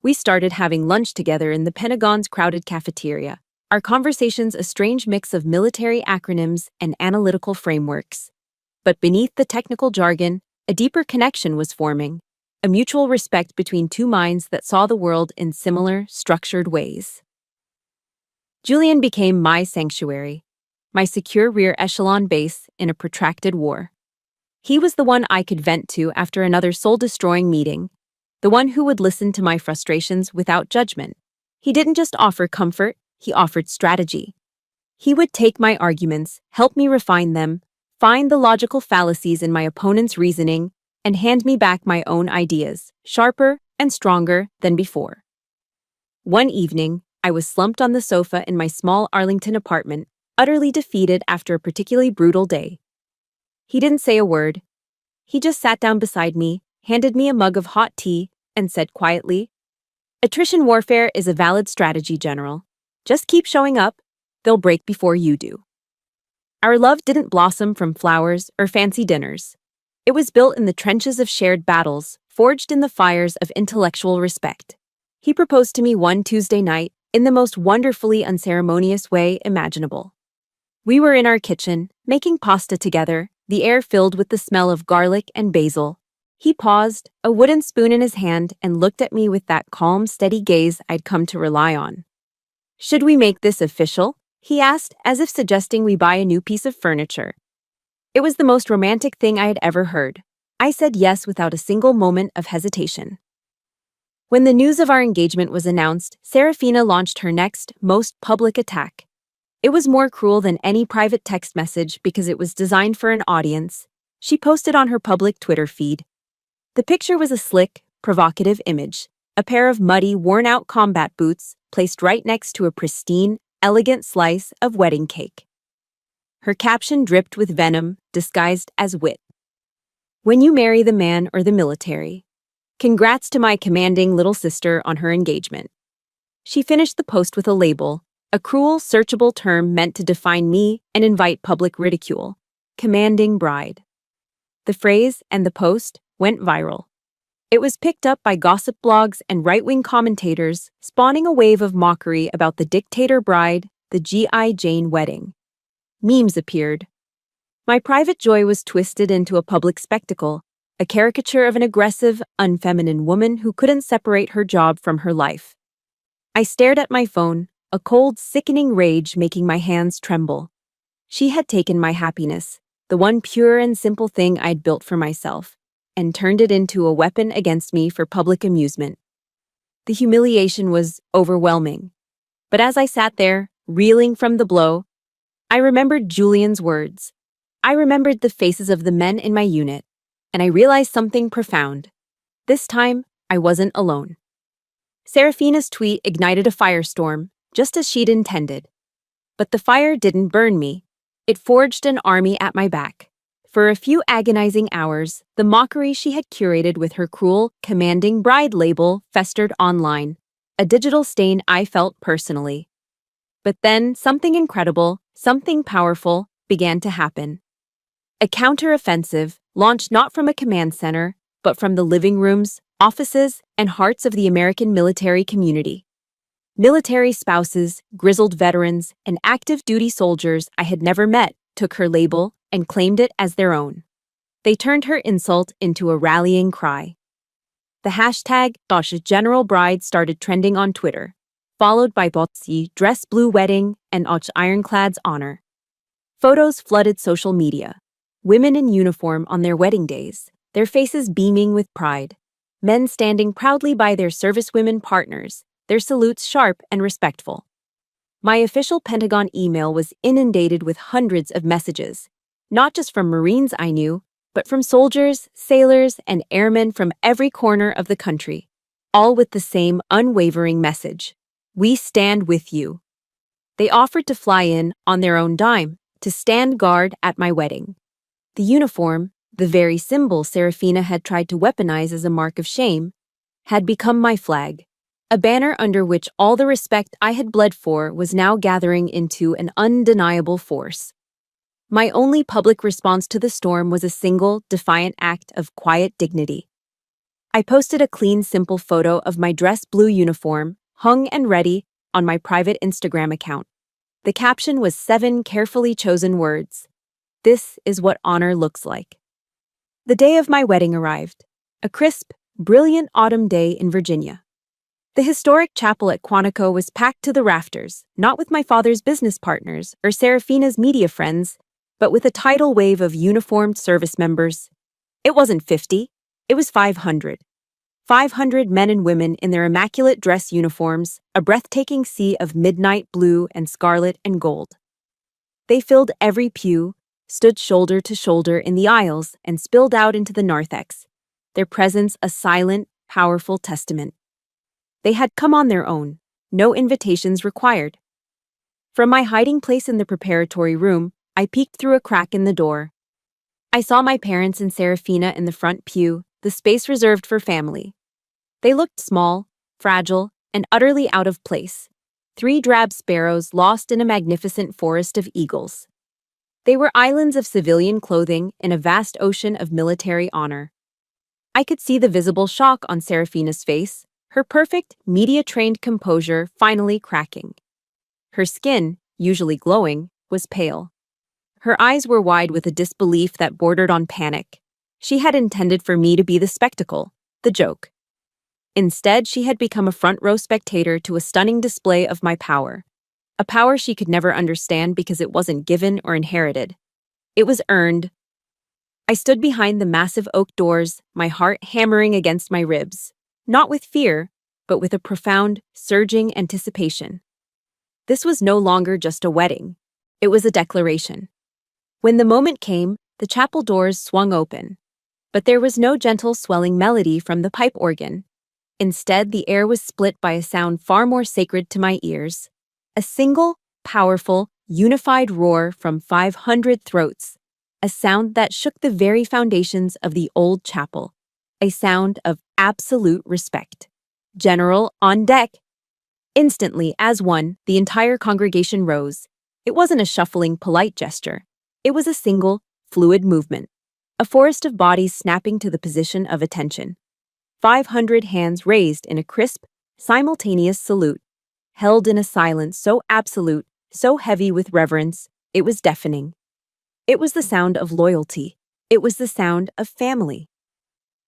We started having lunch together in the Pentagon's crowded cafeteria, our conversations a strange mix of military acronyms and analytical frameworks. But beneath the technical jargon, a deeper connection was forming, a mutual respect between 2 minds that saw the world in similar, structured ways. Julian became my sanctuary, my secure rear echelon base in a protracted war. He was the one I could vent to after another soul-destroying meeting, the one who would listen to my frustrations without judgment. He didn't just offer comfort, he offered strategy. He would take my arguments, help me refine them, find the logical fallacies in my opponent's reasoning, and hand me back my own ideas, sharper and stronger than before. One evening, I was slumped on the sofa in my small Arlington apartment, utterly defeated after a particularly brutal day. He didn't say a word. He just sat down beside me, handed me a mug of hot tea, and said quietly, "Attrition warfare is a valid strategy, General. Just keep showing up. They'll break before you do." Our love didn't blossom from flowers or fancy dinners. It was built in the trenches of shared battles, forged in the fires of intellectual respect. He proposed to me one Tuesday night in the most wonderfully unceremonious way imaginable. We were in our kitchen, making pasta together, the air filled with the smell of garlic and basil. He paused, a wooden spoon in his hand, and looked at me with that calm, steady gaze I'd come to rely on. "Should we make this official?" he asked, as if suggesting we buy a new piece of furniture. It was the most romantic thing I had ever heard. I said yes without a single moment of hesitation. When the news of our engagement was announced, Serafina launched her next, most public attack. It was more cruel than any private text message because it was designed for an audience. She posted on her public Twitter feed. The picture was a slick, provocative image, a pair of muddy, worn-out combat boots placed right next to a pristine, elegant slice of wedding cake. Her caption dripped with venom, disguised as wit. "When you marry the man or the military. Congrats to my commanding little sister on her engagement." She finished the post with a label, a cruel, searchable term meant to define me and invite public ridicule: commanding bride. The phrase and the post went viral. It was picked up by gossip blogs and right-wing commentators, spawning a wave of mockery about the dictator bride, the G.I. Jane wedding. Memes appeared. My private joy was twisted into a public spectacle, a caricature of an aggressive, unfeminine woman who couldn't separate her job from her life. I stared at my phone, a cold, sickening rage making my hands tremble. She had taken my happiness, the one pure and simple thing I'd built for myself, and turned it into a weapon against me for public amusement. The humiliation was overwhelming. But as I sat there, reeling from the blow, I remembered Julian's words. I remembered the faces of the men in my unit, and I realized something profound. This time, I wasn't alone. Serafina's tweet ignited a firestorm, just as she'd intended. But the fire didn't burn me. It forged an army at my back. For a few agonizing hours, the mockery she had curated with her cruel, commanding bride label festered online. a digital stain I felt personally. But then something incredible, something powerful, began to happen. A counter-offensive, launched not from a command center, but from the living rooms, offices, and hearts of the American military community. Military spouses, grizzled veterans, and active duty soldiers I had never met took her label and claimed it as their own. They turned her insult into a rallying cry. The hashtag General Bride started trending on Twitter, followed by Botsi Dress Blue Wedding and Ironclad's Honor. Photos flooded social media. Women in uniform on their wedding days, their faces beaming with pride. Men standing proudly by their servicewomen partners, their salutes sharp and respectful. My official Pentagon email was inundated with hundreds of messages, not just from Marines I knew, but from soldiers, sailors, and airmen from every corner of the country, all with the same unwavering message: we stand with you. They offered to fly in on their own dime to stand guard at my wedding. The uniform, the very symbol Serafina had tried to weaponize as a mark of shame, had become my flag, a banner under which all the respect I had bled for was now gathering into an undeniable force. My only public response to the storm was a single, defiant act of quiet dignity. I posted a clean, simple photo of my dress blue uniform, hung and ready, on my private Instagram account. The caption was 7 carefully chosen words. This is what honor looks like. The day of my wedding arrived, a crisp, brilliant autumn day in Virginia. The historic chapel at Quantico was packed to the rafters, not with my father's business partners or Serafina's media friends, but with a tidal wave of uniformed service members. It wasn't 50, it was 500. 500 men and women in their immaculate dress uniforms, a breathtaking sea of midnight blue and scarlet and gold. They filled every pew, stood shoulder to shoulder in the aisles, and spilled out into the narthex, their presence a silent, powerful testament. They had come on their own, no invitations required. From my hiding place in the preparatory room, I peeked through a crack in the door. I saw my parents and Serafina in the front pew, the space reserved for family. They looked small, fragile, and utterly out of place, 3 drab sparrows lost in a magnificent forest of eagles. They were islands of civilian clothing in a vast ocean of military honor. I could see the visible shock on Serafina's face, her perfect, media-trained composure finally cracking. Her skin, usually glowing, was pale. Her eyes were wide with a disbelief that bordered on panic. She had intended for me to be the spectacle, the joke. Instead, she had become a front-row spectator to a stunning display of my power. A power she could never understand because it wasn't given or inherited. It was earned. I stood behind the massive oak doors, my heart hammering against my ribs, not with fear, but with a profound, surging anticipation. This was no longer just a wedding. It was a declaration. When the moment came, the chapel doors swung open. But there was no gentle swelling melody from the pipe organ. Instead, the air was split by a sound far more sacred to my ears. A single, powerful, unified roar from 500 throats. A sound that shook the very foundations of the old chapel. A sound of absolute respect. General, on deck! Instantly, as one, the entire congregation rose. It wasn't a shuffling, polite gesture. It was a single, fluid movement. A forest of bodies snapping to the position of attention. 500 hands raised in a crisp, simultaneous salute, held in a silence so absolute, so heavy with reverence, it was deafening. It was the sound of loyalty. It was the sound of family.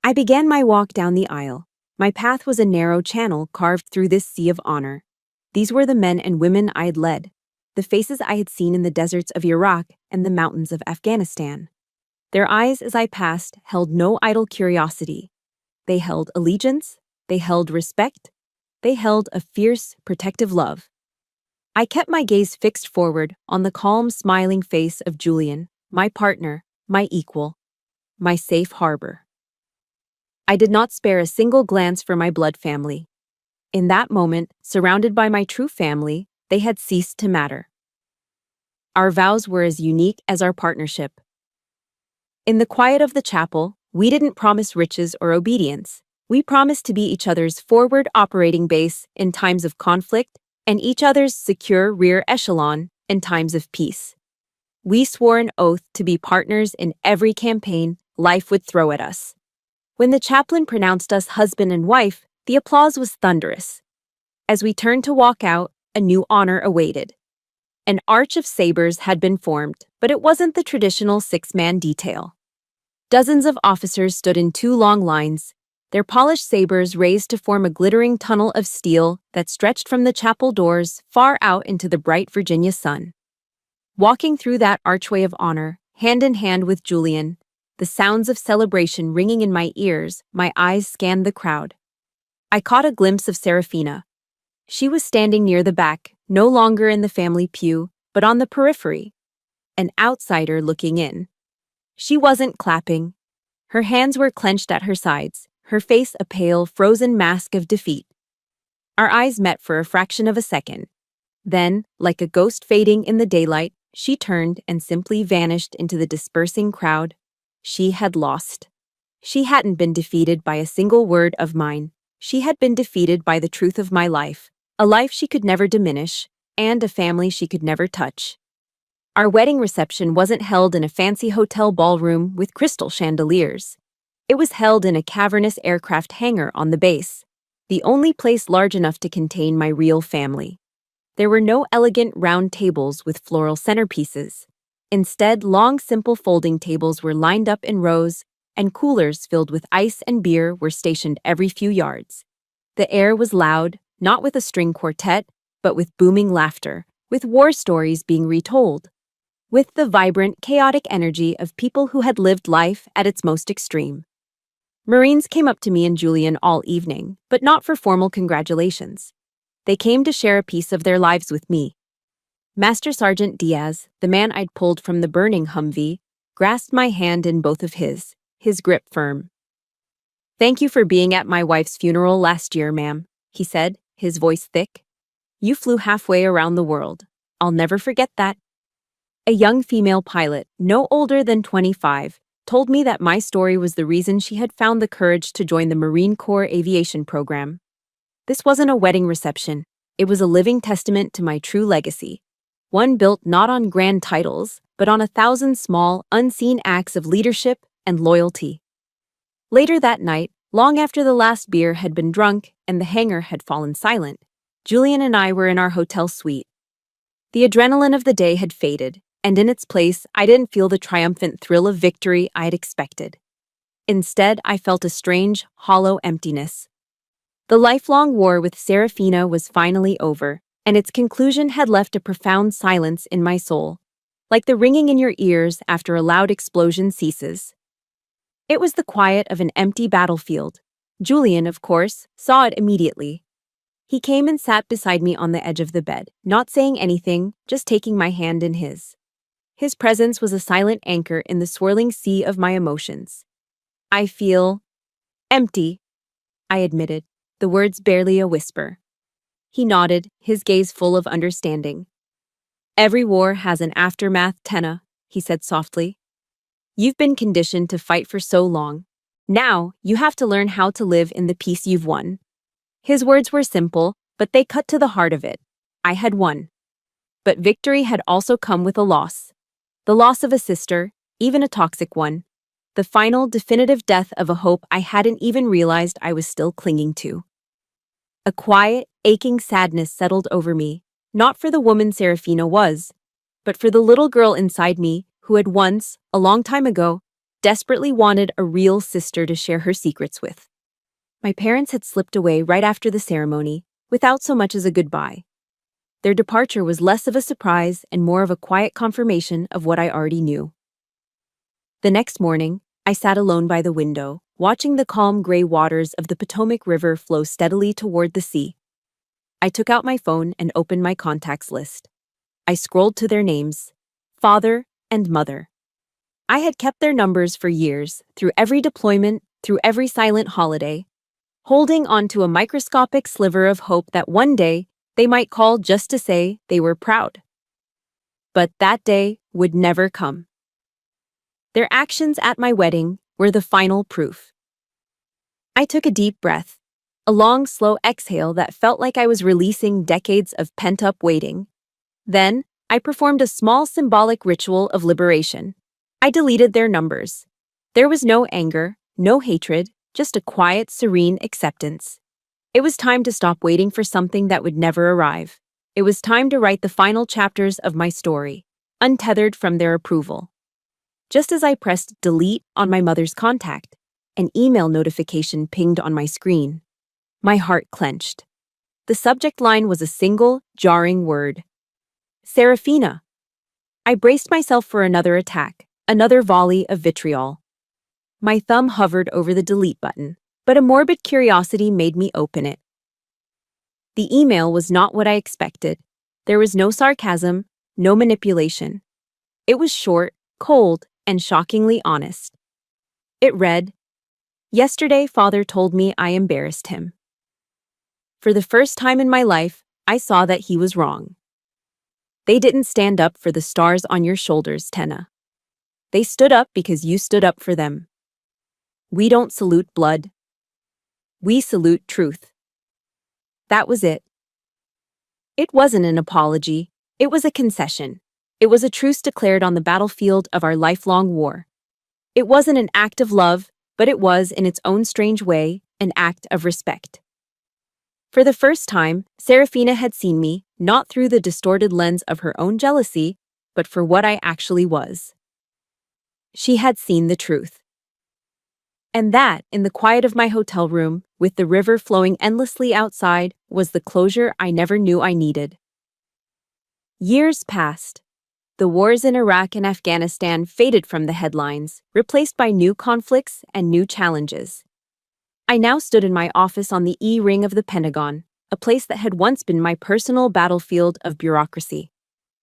I began my walk down the aisle. My path was a narrow channel carved through this sea of honor. These were the men and women I had led, the faces I had seen in the deserts of Iraq and the mountains of Afghanistan. Their eyes as I passed held no idle curiosity. They held allegiance, they held respect, they held a fierce, protective love. I kept my gaze fixed forward on the calm, smiling face of Julian, my partner, my equal, my safe harbor. I did not spare a single glance for my blood family. In that moment, surrounded by my true family, they had ceased to matter. Our vows were as unique as our partnership. In the quiet of the chapel, we didn't promise riches or obedience. We promised to be each other's forward operating base in times of conflict and each other's secure rear echelon in times of peace. We swore an oath to be partners in every campaign life would throw at us. When the chaplain pronounced us husband and wife, the applause was thunderous. As we turned to walk out, a new honor awaited. An arch of sabers had been formed, but it wasn't the traditional six-man detail. Dozens of officers stood in two long lines, their polished sabers raised to form a glittering tunnel of steel that stretched from the chapel doors far out into the bright Virginia sun. Walking through that archway of honor, hand in hand with Julian, the sounds of celebration ringing in my ears, my eyes scanned the crowd. I caught a glimpse of Serafina. She was standing near the back, no longer in the family pew, but on the periphery, an outsider looking in. She wasn't clapping. Her hands were clenched at her sides, her face a pale, frozen mask of defeat. Our eyes met for a fraction of a second. Then, like a ghost fading in the daylight, she turned and simply vanished into the dispersing crowd. She had lost. She hadn't been defeated by a single word of mine. She had been defeated by the truth of my life, a life she could never diminish, and a family she could never touch. Our wedding reception wasn't held in a fancy hotel ballroom with crystal chandeliers. It was held in a cavernous aircraft hangar on the base, the only place large enough to contain my real family. There were no elegant round tables with floral centerpieces. Instead, long, simple folding tables were lined up in rows, and coolers filled with ice and beer were stationed every few yards. The air was loud, not with a string quartet, but with booming laughter, with war stories being retold, with the vibrant, chaotic energy of people who had lived life at its most extreme. Marines came up to me and Julian all evening, but not for formal congratulations. They came to share a piece of their lives with me. Master Sergeant Diaz, the man I'd pulled from the burning Humvee, grasped my hand in both of his grip firm. "Thank you for being at my wife's funeral last year, ma'am," he said, his voice thick. "You flew halfway around the world. I'll never forget that." A young female pilot, no older than 25, told me that my story was the reason she had found the courage to join the Marine Corps aviation program. This wasn't a wedding reception. It was a living testament to my true legacy, one built not on grand titles, but on 1,000 small, unseen acts of leadership and loyalty. Later that night, long after the last beer had been drunk and the hangar had fallen silent, Julian and I were in our hotel suite. The adrenaline of the day had faded, and in its place, I didn't feel the triumphant thrill of victory I'd expected. Instead, I felt a strange, hollow emptiness. The lifelong war with Serafina was finally over, and its conclusion had left a profound silence in my soul, like the ringing in your ears after a loud explosion ceases. It was the quiet of an empty battlefield. Julian, of course, saw it immediately. He came and sat beside me on the edge of the bed, not saying anything, just taking my hand in his. His presence was a silent anchor in the swirling sea of my emotions. "I feel empty," I admitted, the words barely a whisper. He nodded, his gaze full of understanding. "Every war has an aftermath, Tenna," he said softly. "You've been conditioned to fight for so long. Now, you have to learn how to live in the peace you've won." His words were simple, but they cut to the heart of it. I had won. But victory had also come with a loss. The loss of a sister, even a toxic one. The final, definitive death of a hope I hadn't even realized I was still clinging to. A quiet, aching sadness settled over me, not for the woman Serafina was, but for the little girl inside me who had once, a long time ago, desperately wanted a real sister to share her secrets with. My parents had slipped away right after the ceremony, without so much as a goodbye. Their departure was less of a surprise and more of a quiet confirmation of what I already knew. The next morning, I sat alone by the window, watching the calm gray waters of the Potomac River flow steadily toward the sea. I took out my phone and opened my contacts list. I scrolled to their names, father and mother. I had kept their numbers for years, through every deployment, through every silent holiday, holding onto a microscopic sliver of hope that one day they might call just to say they were proud. But that day would never come. Their actions at my wedding were the final proof. I took a deep breath, a long, slow exhale that felt like I was releasing decades of pent-up waiting. Then, I performed a small symbolic ritual of liberation. I deleted their numbers. There was no anger, no hatred, just a quiet, serene acceptance. It was time to stop waiting for something that would never arrive. It was time to write the final chapters of my story, untethered from their approval. Just as I pressed delete on my mother's contact, an email notification pinged on my screen. My heart clenched. The subject line was a single, jarring word. Serafina. I braced myself for another attack, another volley of vitriol. My thumb hovered over the delete button, but a morbid curiosity made me open it. The email was not what I expected. There was no sarcasm, no manipulation. It was short, cold, and shockingly honest. It read, "Yesterday, Father told me I embarrassed him. For the first time in my life, I saw that he was wrong. They didn't stand up for the stars on your shoulders, Tenna. They stood up because you stood up for them. We don't salute blood. We salute truth." That was it. It wasn't an apology. It was a concession. It was a truce declared on the battlefield of our lifelong war. It wasn't an act of love, but it was, in its own strange way, an act of respect. For the first time, Serafina had seen me, not through the distorted lens of her own jealousy, but for what I actually was. She had seen the truth. And that, in the quiet of my hotel room, with the river flowing endlessly outside, was the closure I never knew I needed. Years passed. The wars in Iraq and Afghanistan faded from the headlines, replaced by new conflicts and new challenges. I now stood in my office on the E-ring of the Pentagon, a place that had once been my personal battlefield of bureaucracy.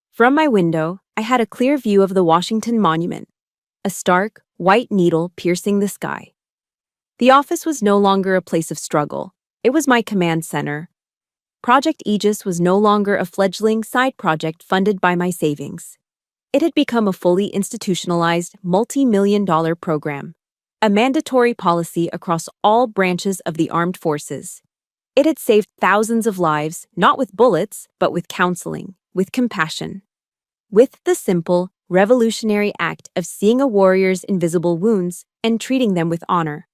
From my window, I had a clear view of the Washington Monument, a stark, white needle piercing the sky. The office was no longer a place of struggle. It was my command center. Project Aegis was no longer a fledgling side project funded by my savings. It had become a fully institutionalized, multi-million-dollar program, a mandatory policy across all branches of the armed forces. It had saved thousands of lives, not with bullets, but with counseling, with compassion. With the simple, revolutionary act of seeing a warrior's invisible wounds and treating them with honor.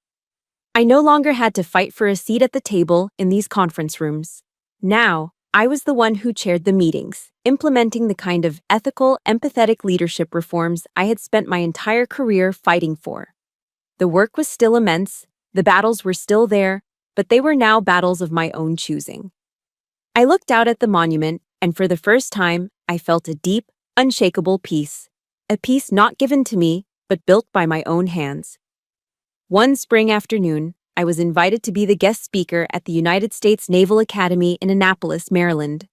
I no longer had to fight for a seat at the table in these conference rooms. Now, I was the one who chaired the meetings, implementing the kind of ethical, empathetic leadership reforms I had spent my entire career fighting for. The work was still immense, the battles were still there, but they were now battles of my own choosing. I looked out at the monument, and for the first time, I felt a deep, unshakable peace. A peace not given to me, but built by my own hands. One spring afternoon, I was invited to be the guest speaker at the United States Naval Academy in Annapolis, Maryland.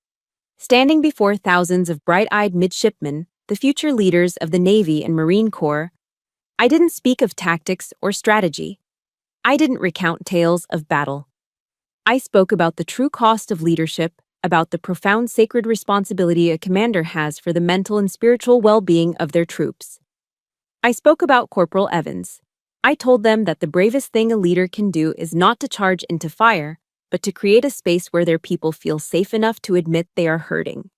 Standing before thousands of bright-eyed midshipmen, the future leaders of the Navy and Marine Corps, I didn't speak of tactics or strategy. I didn't recount tales of battle. I spoke about the true cost of leadership, about the profound sacred responsibility a commander has for the mental and spiritual well-being of their troops. I spoke about Corporal Evans. I told them that the bravest thing a leader can do is not to charge into fire, but to create a space where their people feel safe enough to admit they are hurting.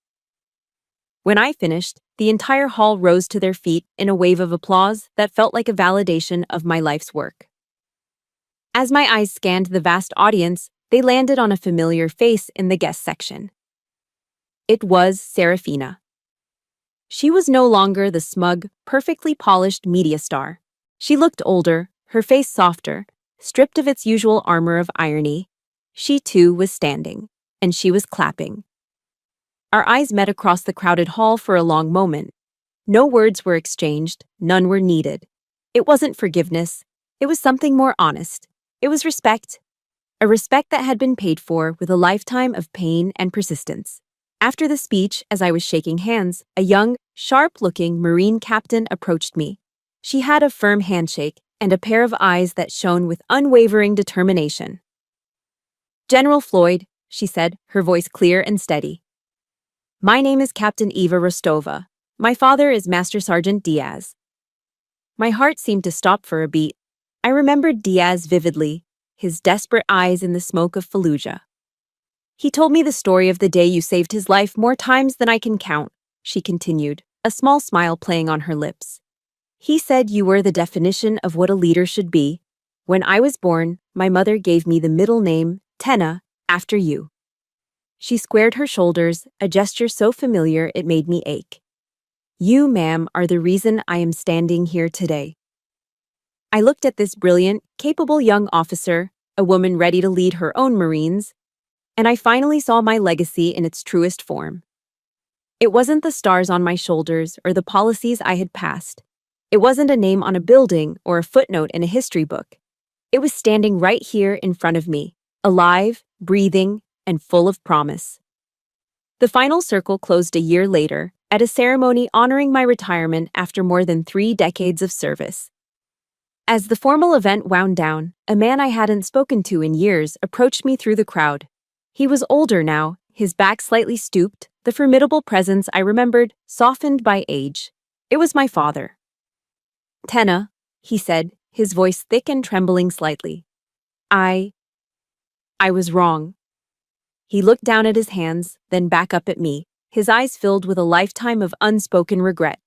When I finished, the entire hall rose to their feet in a wave of applause that felt like a validation of my life's work. As my eyes scanned the vast audience, they landed on a familiar face in the guest section. It was Serafina. She was no longer the smug, perfectly polished media star. She looked older, her face softer, stripped of its usual armor of irony. She too was standing, and she was clapping. Our eyes met across the crowded hall for a long moment. No words were exchanged, none were needed. It wasn't forgiveness, it was something more honest. It was respect. A respect that had been paid for with a lifetime of pain and persistence. After the speech, as I was shaking hands, a young, sharp-looking Marine captain approached me. She had a firm handshake and a pair of eyes that shone with unwavering determination. "General Floyd," she said, her voice clear and steady. "My name is Captain Eva Rostova. My father is Master Sergeant Diaz." My heart seemed to stop for a beat. I remembered Diaz vividly. his desperate eyes in the smoke of Fallujah. He told me the story of the day you saved his life more times than I can count, she continued, a small smile playing on her lips. He said you were the definition of what a leader should be. When I was born, my mother gave me the middle name, Tenna, after you. She squared her shoulders, a gesture so familiar it made me ache. You, ma'am, are the reason I am standing here today. I looked at this brilliant, capable young officer, a woman ready to lead her own Marines, and I finally saw my legacy in its truest form. It wasn't the stars on my shoulders or the policies I had passed. It wasn't a name on a building or a footnote in a history book. It was standing right here in front of me, alive, breathing, and full of promise. The final circle closed a year later, at a ceremony honoring my retirement after more than 3 decades of service. As the formal event wound down, a man I hadn't spoken to in years approached me through the crowd. He was older now, his back slightly stooped, the formidable presence I remembered softened by age. It was my father. Tenna, he said, his voice thick and trembling slightly. I was wrong. He looked down at his hands, then back up at me, his eyes filled with a lifetime of unspoken regret.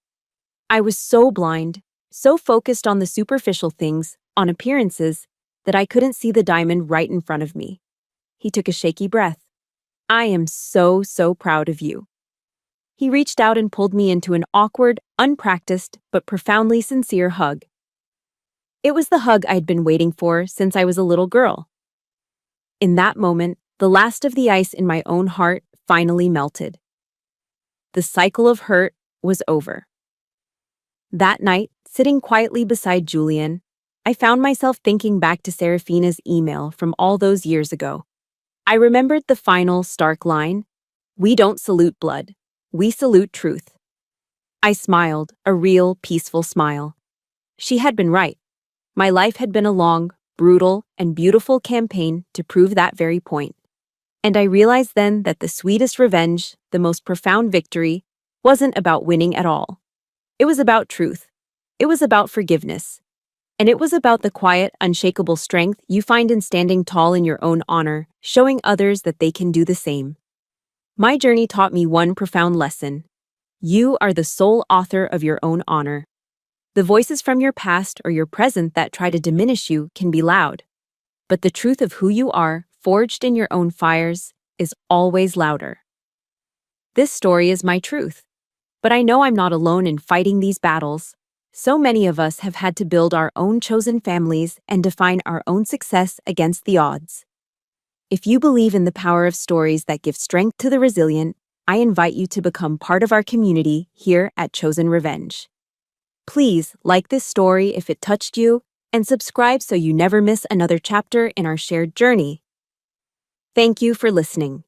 I was so blind, so focused on the superficial things, on appearances, that I couldn't see the diamond right in front of me. He took a shaky breath. I am so proud of you. He reached out and pulled me into an awkward, unpracticed, but profoundly sincere hug. It was the hug I'd been waiting for since I was a little girl. In that moment, the last of the ice in my own heart finally melted. The cycle of hurt was over. That night, sitting quietly beside Julian, I found myself thinking back to Serafina's email from all those years ago. I remembered the final, stark line, "We don't salute blood. We salute truth." I smiled, a real, peaceful smile. She had been right. My life had been a long, brutal, and beautiful campaign to prove that very point. And I realized then that the sweetest revenge, the most profound victory, wasn't about winning at all. It was about truth. It was about forgiveness. And it was about the quiet, unshakable strength you find in standing tall in your own honor, showing others that they can do the same. My journey taught me one profound lesson. You are the sole author of your own honor. The voices from your past or your present that try to diminish you can be loud. But the truth of who you are, forged in your own fires, is always louder. This story is my truth. But I know I'm not alone in fighting these battles. So many of us have had to build our own chosen families and define our own success against the odds. If you believe in the power of stories that give strength to the resilient, I invite you to become part of our community here at Chosen Revenge. Please like this story if it touched you, and subscribe so you never miss another chapter in our shared journey. Thank you for listening.